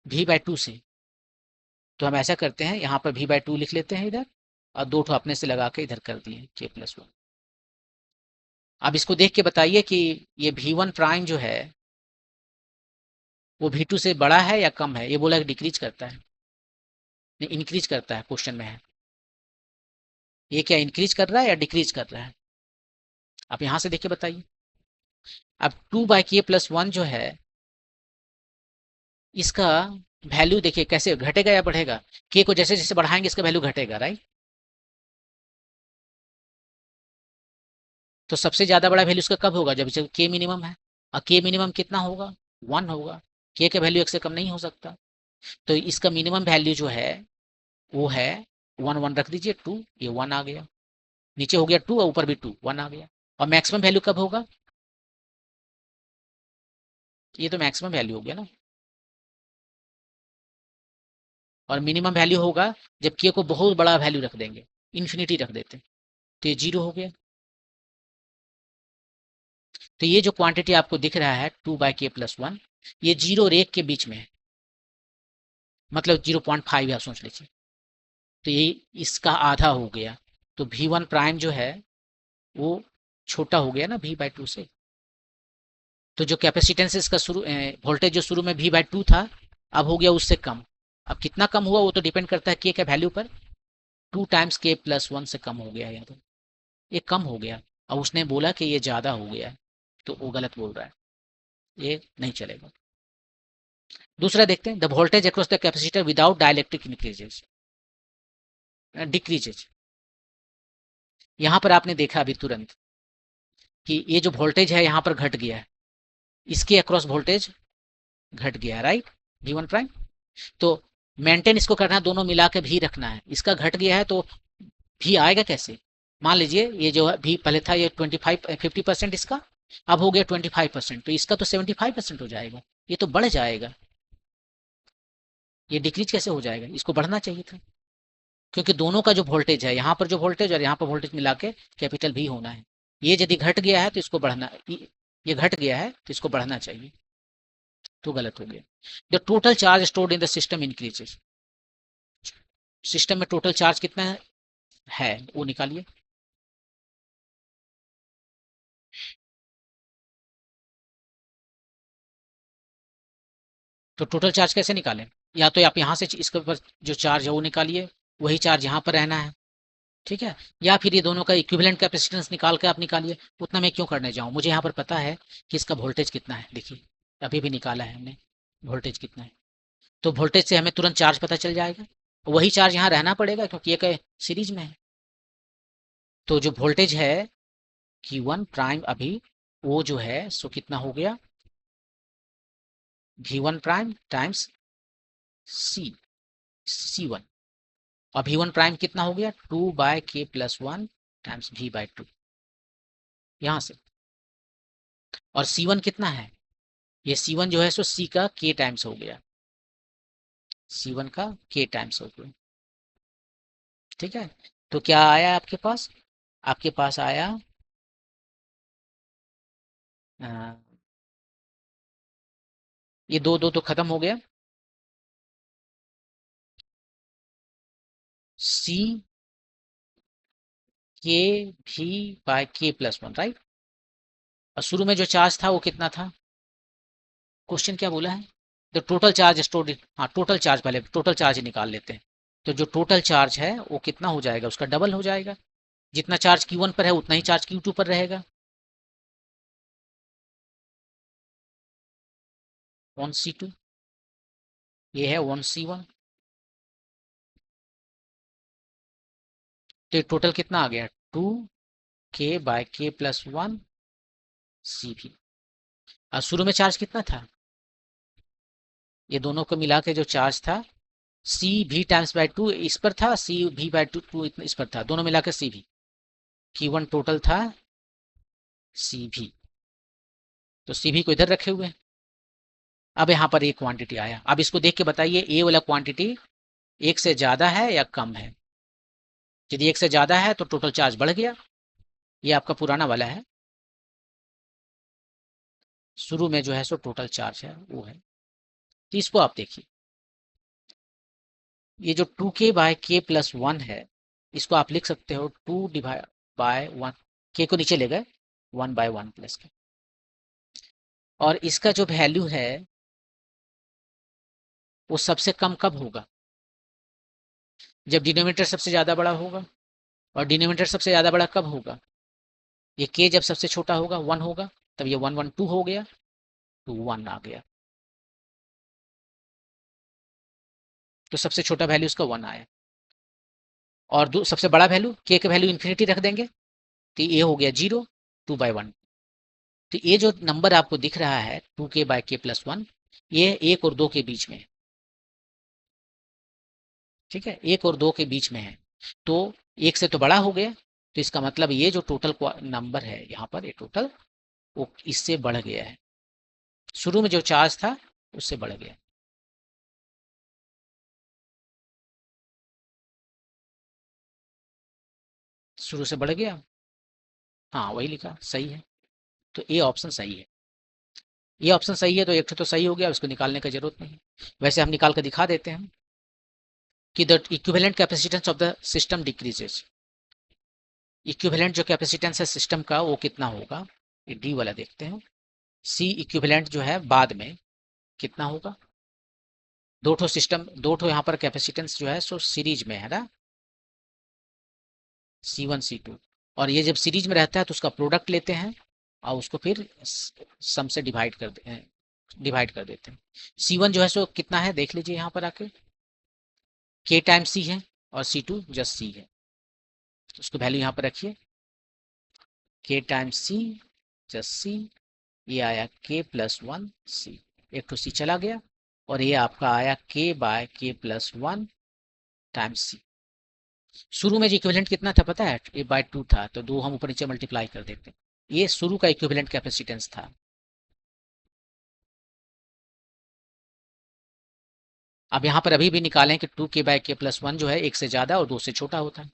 V/2 से, तो हम ऐसा करते हैं, यहाँ पर V/2 लिख लेते हैं इधर, और दो ठो अपने से लगा के इधर कर दिए K+1। अब इसको देख के बताइए कि ये V1 प्राइम जो है वो V2 से बड़ा है या कम है। ये बोला कि डिक्रीज करता है, नहीं इंक्रीज करता है, क्वेश्चन में है। ये क्या इंक्रीज कर रहा है या डिक्रीज कर रहा है, आप यहां से देख के बताइए। अब 2/K+1 जो है, इसका वैल्यू देखिए कैसे घटेगा या बढ़ेगा, K को जैसे जैसे बढ़ाएंगे इसका वैल्यू घटेगा, राइट। तो सबसे ज्यादा बड़ा वैल्यू इसका कब होगा, जब K मिनिमम है, और K मिनिमम कितना होगा, 1 होगा। K का वैल्यू 1 से कम नहीं हो सकता, तो इसका मिनिमम वैल्यू जो है वो है 1, 1 रख दीजिए, 2, ये 1 आ गया, नीचे हो गया 2 और ऊपर भी 2, 1 आ गया। और मैक्सिमम वैल्यू कब होगा, ये तो मैक्सिमम वैल्यू हो गया ना, और मिनिमम वैल्यू होगा जब K को बहुत बड़ा वैल्यू रख देंगे, इन्फिनिटी रख देते, तो ये 0 हो गया। तो ये जो क्वांटिटी आपको दिख रहा है 2/K+1, ये 0 और 1 के बीच में है, मतलब 0.5 आप सोच लीजिए, तो ये इसका आधा हो गया। तो V1 प्राइम जो है वो छोटा हो गया ना V/2 से। तो जो कैपेसिटेंस इसका शुरू वोल्टेज जो शुरू में V/2 था, अब हो गया उससे कम। अब कितना कम हुआ वो तो डिपेंड करता है K के वैल्यू पर, 2 टाइम्स K+1 से कम हो गया, या तो ये कम हो गया। और उसने बोला कि ये ज़्यादा हो गया है, तो वो गलत बोल रहा है, ये नहीं चलेगा। दूसरा देखते हैं, the voltage across the capacitor without dielectric increases decreases. यहां पर आपने देखा अभी तुरंत कि ये जो वोल्टेज है यहां पर घट गया है, इसके अक्रॉस वोल्टेज घट गया है, राइट, V1 प्राइम। तो मेंटेन इसको करना है, दोनों मिला के भी रखना है, इसका घट गया है तो भी आएगा कैसे? मान लीजिए ये जो है भी पहले था ये 50% इसका, अब हो गया 25%, तो इसका तो 75% हो जाएगा, ये तो बढ़ जाएगा, ये डिक्रीज कैसे हो जाएगा? इसको बढ़ना चाहिए था, क्योंकि दोनों का जो वोल्टेज है, यहाँ पर जो वोल्टेज और यहाँ पर वोल्टेज मिला के कैपिटल भी होना है। ये यदि घट गया है तो इसको बढ़ना, ये घट गया है तो इसको बढ़ना चाहिए, तो गलत हो गया। The total charge stored in the system increases. System में टोटल चार्ज कितना है वो निकालिए। तो टोटल चार्ज कैसे निकालें? या तो आप यहाँ से इसके ऊपर जो चार्ज है वो निकालिए, वही चार्ज यहाँ पर रहना है, ठीक है, या फिर ये दोनों का इक्विवेलेंट कैपेसिटेंस निकाल के आप निकालिए। उतना मैं क्यों करने जाऊँ, मुझे यहाँ पर पता है कि इसका वोल्टेज कितना है, देखिए अभी भी निकाला है हमने वोल्टेज कितना है, तो वोल्टेज से हमें तुरंत चार्ज पता चल जाएगा, वही चार्ज यहाँ रहना पड़ेगा क्योंकि ये सीरीज में है। तो जो वोल्टेज है Q1 प्राइम अभी वो जो है सो कितना हो गया, V1 प्राइम टाइम्स C1, और V1 प्राइम कितना हो गया 2/k+1 टाइम्स V/2 यहाँ से। और C1 कितना है, ये C1 जो है सो C का k टाइम्स हो गया, C1 का k टाइम्स हो गया, ठीक है। तो क्या आया आपके पास, आपके पास आया ये दो दो तो खत्म हो गया, C k/k+1, राइट। और शुरू में जो चार्ज था वो कितना था, क्वेश्चन क्या बोला है, द टोटल चार्ज स्टोर्ड, हाँ टोटल चार्ज, पहले टोटल चार्ज निकाल लेते हैं। तो जो टोटल चार्ज है वो कितना हो जाएगा, उसका डबल हो जाएगा, जितना चार्ज Q1 पर है उतना ही चार्ज Q2 पर रहेगा, 1C2, ये है 1C1। तो टोटल कितना आ गया 2k/k+1 CV। और शुरू में चार्ज कितना था, ये दोनों को मिला के जो चार्ज था CV टाइम्स/2 इस पर था, CV/2 इस पर था, दोनों मिला के CV। Q1 टोटल था CV, तो CV को इधर रखे हुए हैं। अब यहाँ पर एक क्वांटिटी आया, अब इसको देख के बताइए ए वाला क्वांटिटी एक से ज्यादा है या कम है। यदि एक से ज्यादा है तो टोटल चार्ज बढ़ गया, ये आपका पुराना वाला है, शुरू में जो है सो टोटल चार्ज है वो है। तो इसको आप देखिए, ये जो 2k/k+1 है, इसको आप लिख सकते हो 2/1, k को नीचे ले गए 1/1 प्लस के, और इसका जो वैल्यू है वो सबसे कम कब होगा, जब डिनोमिनेटर सबसे ज्यादा बड़ा होगा। और डिनोमिनेटर सबसे ज्यादा बड़ा कब होगा, ये k जब सबसे छोटा होगा 1 होगा, तब ये 1 1 2 हो गया, तो 1 आ गया, तो सबसे छोटा वैल्यू इसका 1 आया। और सबसे बड़ा वैल्यू k का वैल्यू इन्फिनिटी रख देंगे, तो ये हो गया 0, 2/1। तो ये जो नंबर आपको दिख रहा है 2k/k+1, ये 1 और 2 के बीच में है, ठीक है, 1 और 2 के बीच में है, तो 1 से तो बड़ा हो गया, तो इसका मतलब ये जो टोटल नंबर है यहाँ पर, ये टोटल वो इससे बढ़ गया है, शुरू में जो चार्ज था उससे बढ़ गया। शुरू से बढ़ गया, हाँ वही लिखा सही है, तो ये ऑप्शन सही है, ये ऑप्शन सही है, तो एक तो सही हो गया, उसको निकालने की जरूरत नहीं। वैसे हम निकाल कर दिखा देते हैं कि the equivalent capacitance of the system decreases. Equivalent जो कैपेसिटेंस है सिस्टम का वो कितना होगा, ये डी वाला देखते हैं। सी इक्विवेलेंट जो है बाद में कितना होगा, दो ठो सिस्टम, दो ठो यहाँ पर कैपेसिटेंस जो है सो सीरीज में है ना, C1 C2, और ये जब सीरीज में रहता है तो उसका प्रोडक्ट लेते हैं और उसको फिर सम से डिवाइड कर देते हैं। C1 जो है सो कितना है देख लीजिए यहाँ पर आके, K टाइम C है और C2 जस्ट C है, तो उसको वैल्यू यहाँ पर रखिए, K time C just C, ये आया K प्लस 1 C, एक तो C चला गया और ये आपका आया K by K plus 1 times C। शुरू में जो इक्विवेलेंट कितना था पता है, ए बाय 2 था, तो 2 हम ऊपर नीचे मल्टीप्लाई कर देते हैं, ये शुरू का इक्विवेलेंट कैपेसिटेंस था। अब यहाँ पर अभी भी निकालें कि 2K बाय K प्लस 1 जो है 1 से ज़्यादा और 2 से छोटा होता है,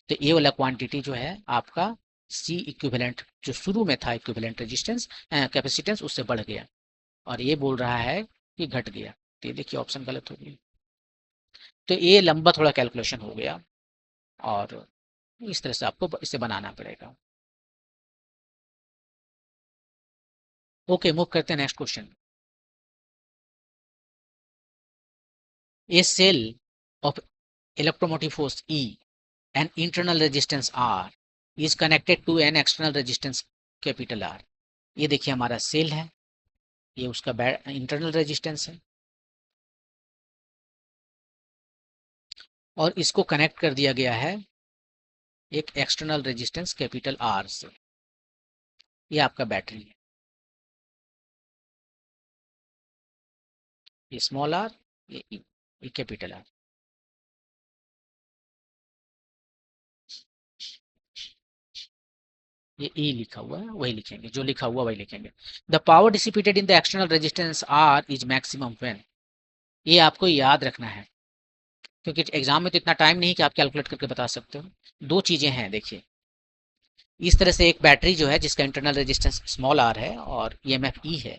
तो ये वाला क्वांटिटी जो है आपका C इक्विवेलेंट जो शुरू में था इक्विवेलेंट रेजिस्टेंस कैपेसिटेंस उससे बढ़ गया, और ये बोल रहा है कि घट गया, तो ये देखिए ऑप्शन गलत हो गया। तो ये लंबा थोड़ा कैलकुलेशन हो गया और इस तरह से आपको इसे बनाना पड़ेगा। ओके, मूव करते हैं next question. A cell of electromotive force E and internal resistance R is connected to an external resistance capital R। ये देखिए हमारा सेल है, ये उसका इंटरनल रेजिस्टेंस है और इसको कनेक्ट कर दिया गया है एक एक्सटर्नल रेजिस्टेंस कैपिटल R से। ये आपका बैटरी है, ये स्मॉल r, ये कैपिटल R। ये E लिखा हुआ है, वही लिखेंगे, जो लिखा हुआ वही लिखेंगे। The power dissipated in the external resistance R is maximum when, ये आपको याद रखना है क्योंकि एग्जाम में तो इतना टाइम नहीं कि आप कैलकुलेट करके बता सकते हो। दो चीजें हैं देखिए, इस तरह से एक बैटरी जो है जिसका इंटरनल रेजिस्टेंस स्मॉल r है और ईएमएफ E है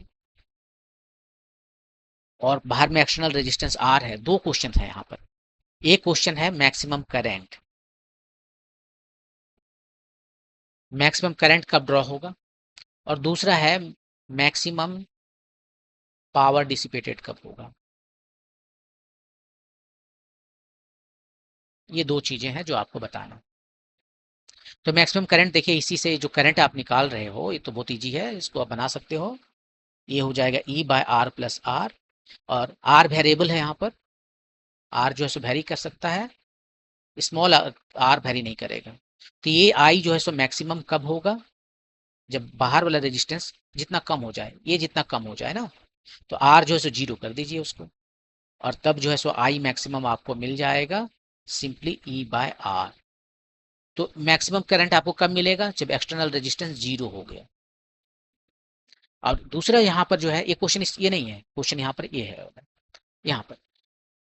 और बाहर में एक्सटर्नल रेजिस्टेंस R है। दो क्वेश्चन है यहाँ पर, एक क्वेश्चन है मैक्सिमम करंट, मैक्सिमम करंट कब ड्रॉ होगा, और दूसरा है मैक्सिमम पावर डिसिपेटेड कब होगा। ये दो चीजें हैं जो आपको बताना। तो मैक्सिमम करंट देखिए, इसी से जो करंट आप निकाल रहे हो ये तो बहुत ईजी है, इसको आप बना सकते हो। ये हो जाएगा E by R plus R, और R वेरिएबल है यहाँ पर, R जो है सो वेरी कर सकता है, स्मॉल r वेरी नहीं करेगा। तो ये I जो है सो मैक्सिमम कब होगा, जब बाहर वाला रेजिस्टेंस जितना कम हो जाए, ये जितना कम हो जाए ना, तो R जो है सो 0 कर दीजिए उसको, और तब जो है सो I मैक्सिमम आपको मिल जाएगा सिंपली E बाय R। तो मैक्सिमम करंट आपको कब मिलेगा, जब एक्सटर्नल रेजिस्टेंस 0 हो गया। और दूसरा यहाँ पर जो है, ये क्वेश्चन ये नहीं है, क्वेश्चन यहाँ पर ये है, यहाँ पर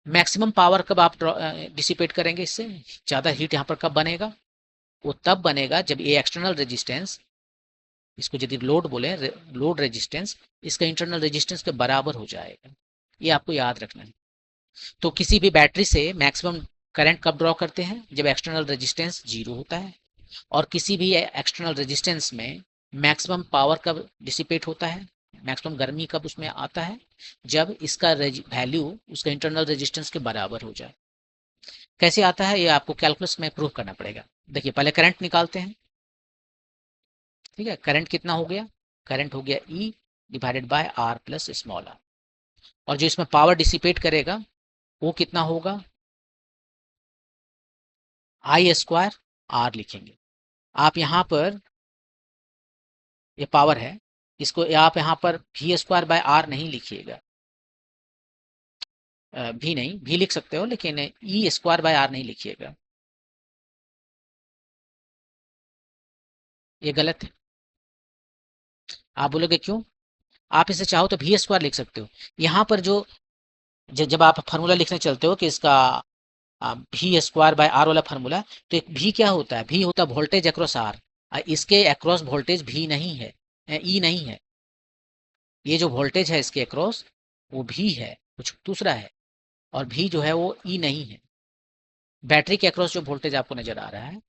मैक्सिमम पावर कब आप डिसिपेट करेंगे, इससे ज़्यादा हीट यहाँ पर कब बनेगा, वो तब बनेगा जब ये एक्सटर्नल रेजिस्टेंस, इसको यदि लोड बोले, लोड रेजिस्टेंस इसका इंटरनल रेजिस्टेंस के बराबर हो जाएगा। ये आपको याद रखना है। तो किसी भी बैटरी से मैक्सिमम करंट कब ड्रॉ करते हैं, जब एक्सटर्नल रेजिस्टेंस 0 होता है, और किसी भी एक्सटर्नल रेजिस्टेंस में मैक्सिमम पावर कब डिसिपेट होता है, मैक्सिमम गर्मी कब उसमें आता है, जब इसका वैल्यू उसका इंटरनल रेजिस्टेंस के बराबर हो जाए। कैसे आता है ये आपको कैलकुलस में प्रूव करना पड़ेगा। देखिए पहले करंट निकालते हैं, ठीक है, करंट कितना हो गया, करंट हो गया E divided by R plus small r, और जो इसमें पावर डिसिपेट करेगा वो कितना होगा, I स्क्वायर R लिखेंगे। आप यहाँ पर ये पावर है, इसको आप यहाँ पर V स्क्वायर बाय R नहीं लिखिएगा, भी नहीं, भी लिख सकते हो लेकिन E स्क्वायर बाय R नहीं लिखिएगा, ये गलत है। आप बोलोगे क्यों, आप इसे चाहो तो V स्क्वायर लिख सकते हो। यहाँ पर जो जब आप फार्मूला लिखने चलते हो कि इसका V स्क्वायर बाय R वाला फार्मूला, तो एक V क्या होता है, V होता है वोल्टेज अक्रॉस R, इसके अक्रॉस वोल्टेज V नहीं है, E नहीं है, ये जो वोल्टेज है इसके अक्रॉस वो V है, कुछ दूसरा है, और V जो है वो E नहीं है। बैटरी के अक्रॉस जो वोल्टेज आपको नजर आ रहा है,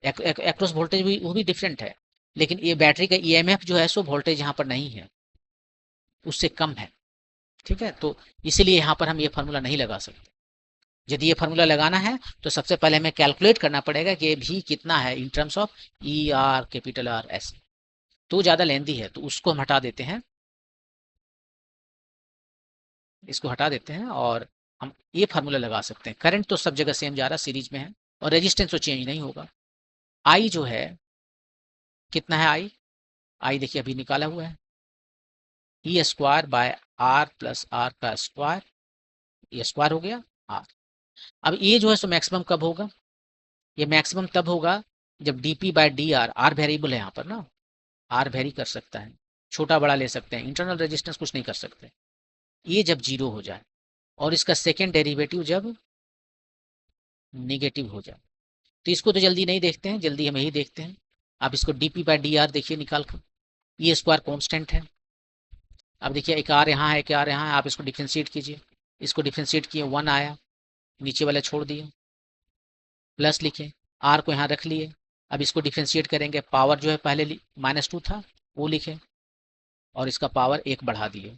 अक्रॉस वोल्टेज भी वो भी डिफरेंट है, लेकिन ये बैटरी का ईएमएफ जो है सो वोल्टेज यहाँ पर नहीं है, उससे कम है, ठीक है। तो इसीलिए यहाँ पर हम ये फार्मूला नहीं लगा सकते। यदि ये फार्मूला लगाना है तो सबसे पहले हमें कैलकुलेट करना पड़ेगा कि ये भी कितना है in terms of E R capital R S. तो ज़्यादा लेंदी है तो उसको हम हटा देते हैं, इसको हटा देते हैं और हम ये फार्मूला लगा सकते हैं। करंट तो सब जगह सेम जा रहा है, सीरीज में है, और रेजिस्टेंस तो चेंज नहीं होगा। आई जो है कितना है, आई आई देखिए अभी निकाला हुआ है, E square by are plus R का स्क्वायर, ये स्क्वायर हो गया आर। अब ये जो है सो मैक्सिमम कब होगा, ये मैक्सिमम तब होगा जब DP by D R, R variable है यहाँ पर ना, आर वेरी कर सकता है, छोटा बड़ा ले सकते हैं, इंटरनल रेजिस्टेंस कुछ नहीं कर सकते। ये जब जीरो हो जाए और इसका सेकेंड डेरिवेटिव जब निगेटिव हो जाए, तो इसको तो जल्दी नहीं देखते हैं, जल्दी हम यही देखते हैं। आप इसको डीपी बाय डी आर देखिए निकाल कर, ये स्क्वायर कॉन्स्टेंट है। अब देखिए एक आर यहाँ है, एक आर यहाँ है, आप इसको डिफ्रेंशिएट कीजिए, इसको डिफ्रेंशिएट किए 1 आया, नीचे वाला छोड़ दिए, प्लस लिखे, आर को यहाँ रख लिए। अब इसको डिफ्रेंशिएट करेंगे, पावर जो है पहले -2 था वो लिखे और इसका पावर 1 बढ़ा दिए,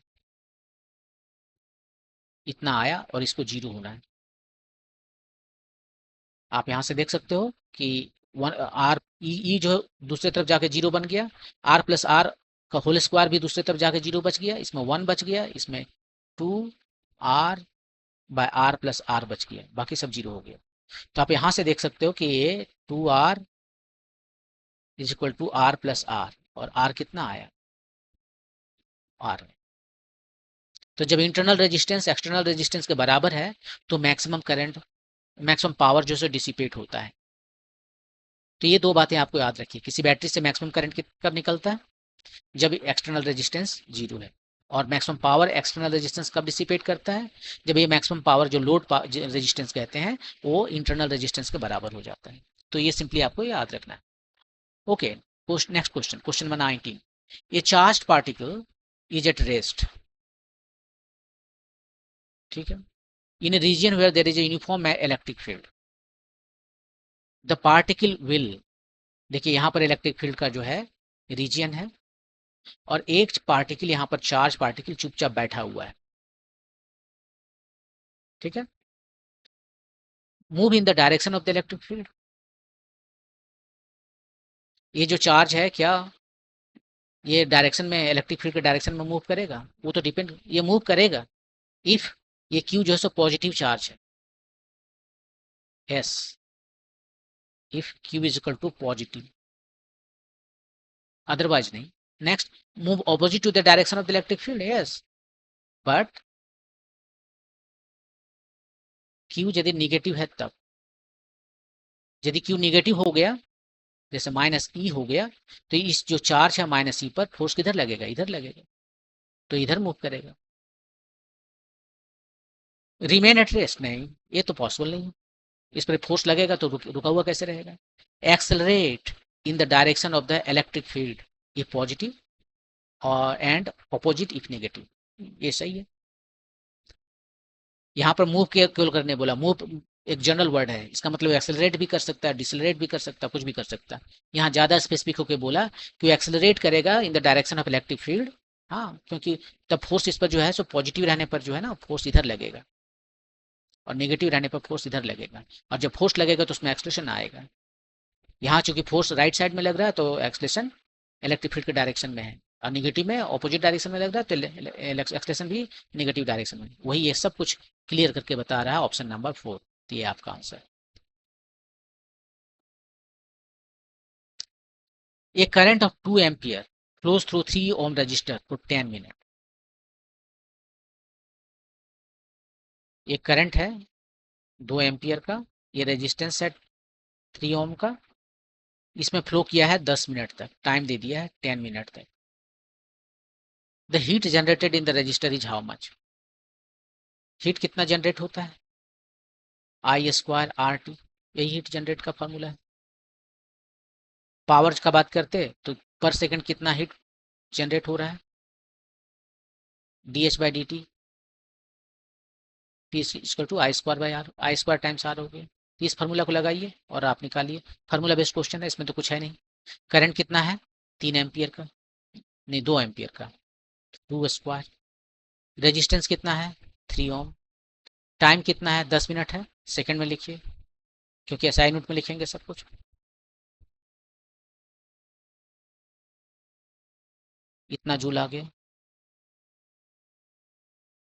इतना आया और इसको जीरो होना है। आप यहाँ से देख सकते हो कि वन आर ई जो दूसरी तरफ जाके जीरो बन गया, आर प्लस आर का होल स्क्वायर भी दूसरी तरफ जाके जीरो बच गया, इसमें 1 बच गया, इसमें 2 r by are plus r बच गया, बाकी सब जीरो हो गया। तो आप यहाँ से देख सकते हो कि ये 2r is equal to r plus r, और आर कितना आया, आर। तो जब इंटरनल रेजिस्टेंस एक्सटर्नल रेजिस्टेंस के बराबर है तो मैक्सिमम करंट, मैक्सिमम पावर जो है डिसिपेट होता है। तो ये दो बातें आपको याद रखिए, किसी बैटरी से मैक्सिमम करंट कब निकलता है, जब एक्सटर्नल रेजिस्टेंस जीरो है, और मैक्सिमम पावर एक्सटर्नल रेजिस्टेंस कब डिसिपेट करता है, जब ये मैक्सिमम पावर जो लोड रेजिस्टेंस कहते हैं वो इंटरनल रेजिस्टेंस के बराबर हो जाता है। तो ये सिंपली आपको याद रखना है। Okay, next question, question number 19। A charged particle is at rest, ठीक है, in a region where there is a uniform electric field, the particle will, देखिए यहाँ पर इलेक्ट्रिक फील्ड का जो है रीजन है, और एक पार्टिकल यहाँ पर चार्ज पार्टिकल चुपचाप बैठा हुआ है, ठीक है, move in the direction of the electric field. ये जो चार्ज है क्या ये डायरेक्शन में, इलेक्ट्रिक फील्ड के डायरेक्शन में मूव करेगा, वो तो डिपेंड, ये मूव करेगा इफ ये क्यू जो है सो पॉजिटिव चार्ज है, yes, if Q is equal to positive, otherwise नहीं। Next, move opposite to the direction of the electric field, yes, but Q यदि निगेटिव है तब, यदि क्यू निगेटिव हो गया जैसे -e हो गया, तो इस जो चार्ज है -e पर फोर्स किधर लगेगा, इधर लगेगा, तो इधर मूव करेगा। रिमेन एट रेस्ट, नहीं, ये तो पॉसिबल नहीं है, इस पर फोर्स लगेगा तो रुका हुआ कैसे रहेगा। Accelerate in the direction of the electric field, ये पॉजिटिव, और एंड अपोजिट इफ नेगेटिव, ये सही है। यहाँ पर मूव केवल करने बोला, मूव एक जनरल वर्ड है, इसका मतलब एक्सेलरेट भी कर सकता है, डिसलरेट भी कर सकता है, कुछ भी कर सकता है। यहाँ ज्यादा स्पेसिफिक होकर बोला कि एक्सेलरेट करेगा in the direction of electric field, हाँ, क्योंकि तब फोर्स इस पर जो है सो पॉजिटिव रहने पर जो है ना फोर्स इधर लगेगा, और नेगेटिव रहने पर फोर्स इधर लगेगा, और जब फोर्स लगेगा तो उसमें एक्सलेशन आएगा। यहाँ चूंकि फोर्स राइट साइड में लग रहा है तो एक्सलेशन इलेक्ट्रिक फील्ड के डायरेक्शन में है, और निगेटिव में ऑपोजिट डायरेक्शन में लग रहा है तो एक्सलेशन भी निगेटिव डायरेक्शन में। वही ये सब कुछ क्लियर करके बता रहा है ऑप्शन नंबर 4, तो ये आपका answer. A current of 2 ampere flows through 3 ohm resistor for 10 minute, एक करंट है 2 एम्पियर का, ये रेजिस्टेंस है 3 ओम का, इसमें फ्लो किया है 10 मिनट तक, टाइम दे दिया है 10 मिनट तक। The heat generated in the register is how much, heat कितना जनरेट होता है, आई स्क्वायर आर टी, यही हीट जनरेट का फॉर्मूला है। पावर का बात करते तो पर सेकंड कितना हीट जनरेट हो रहा है, d H by d t, P equal to I square by R, I square times R हो गया। इस फार्मूला को लगाइए और आप निकालिए, फार्मूला बेस्ड क्वेश्चन है, इसमें तो कुछ है नहीं। करंट कितना है 3 एम्पियर का, नहीं 2 एम्पियर का, 2 स्क्वायर, रेजिस्टेंस कितना है 3 ओम, टाइम कितना है 10 मिनट है, सेकंड में लिखिए, क्योंकि एसआई नोट में लिखेंगे सब कुछ। इतना जूल आ गया,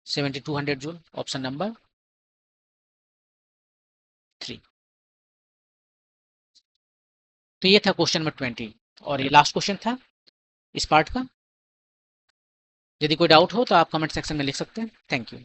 7200 जूल, ऑप्शन नंबर 3। तो ये था क्वेश्चन नंबर 20, और ये लास्ट क्वेश्चन था इस पार्ट का। यदि कोई डाउट हो तो आप कमेंट सेक्शन में लिख सकते हैं। Thank you.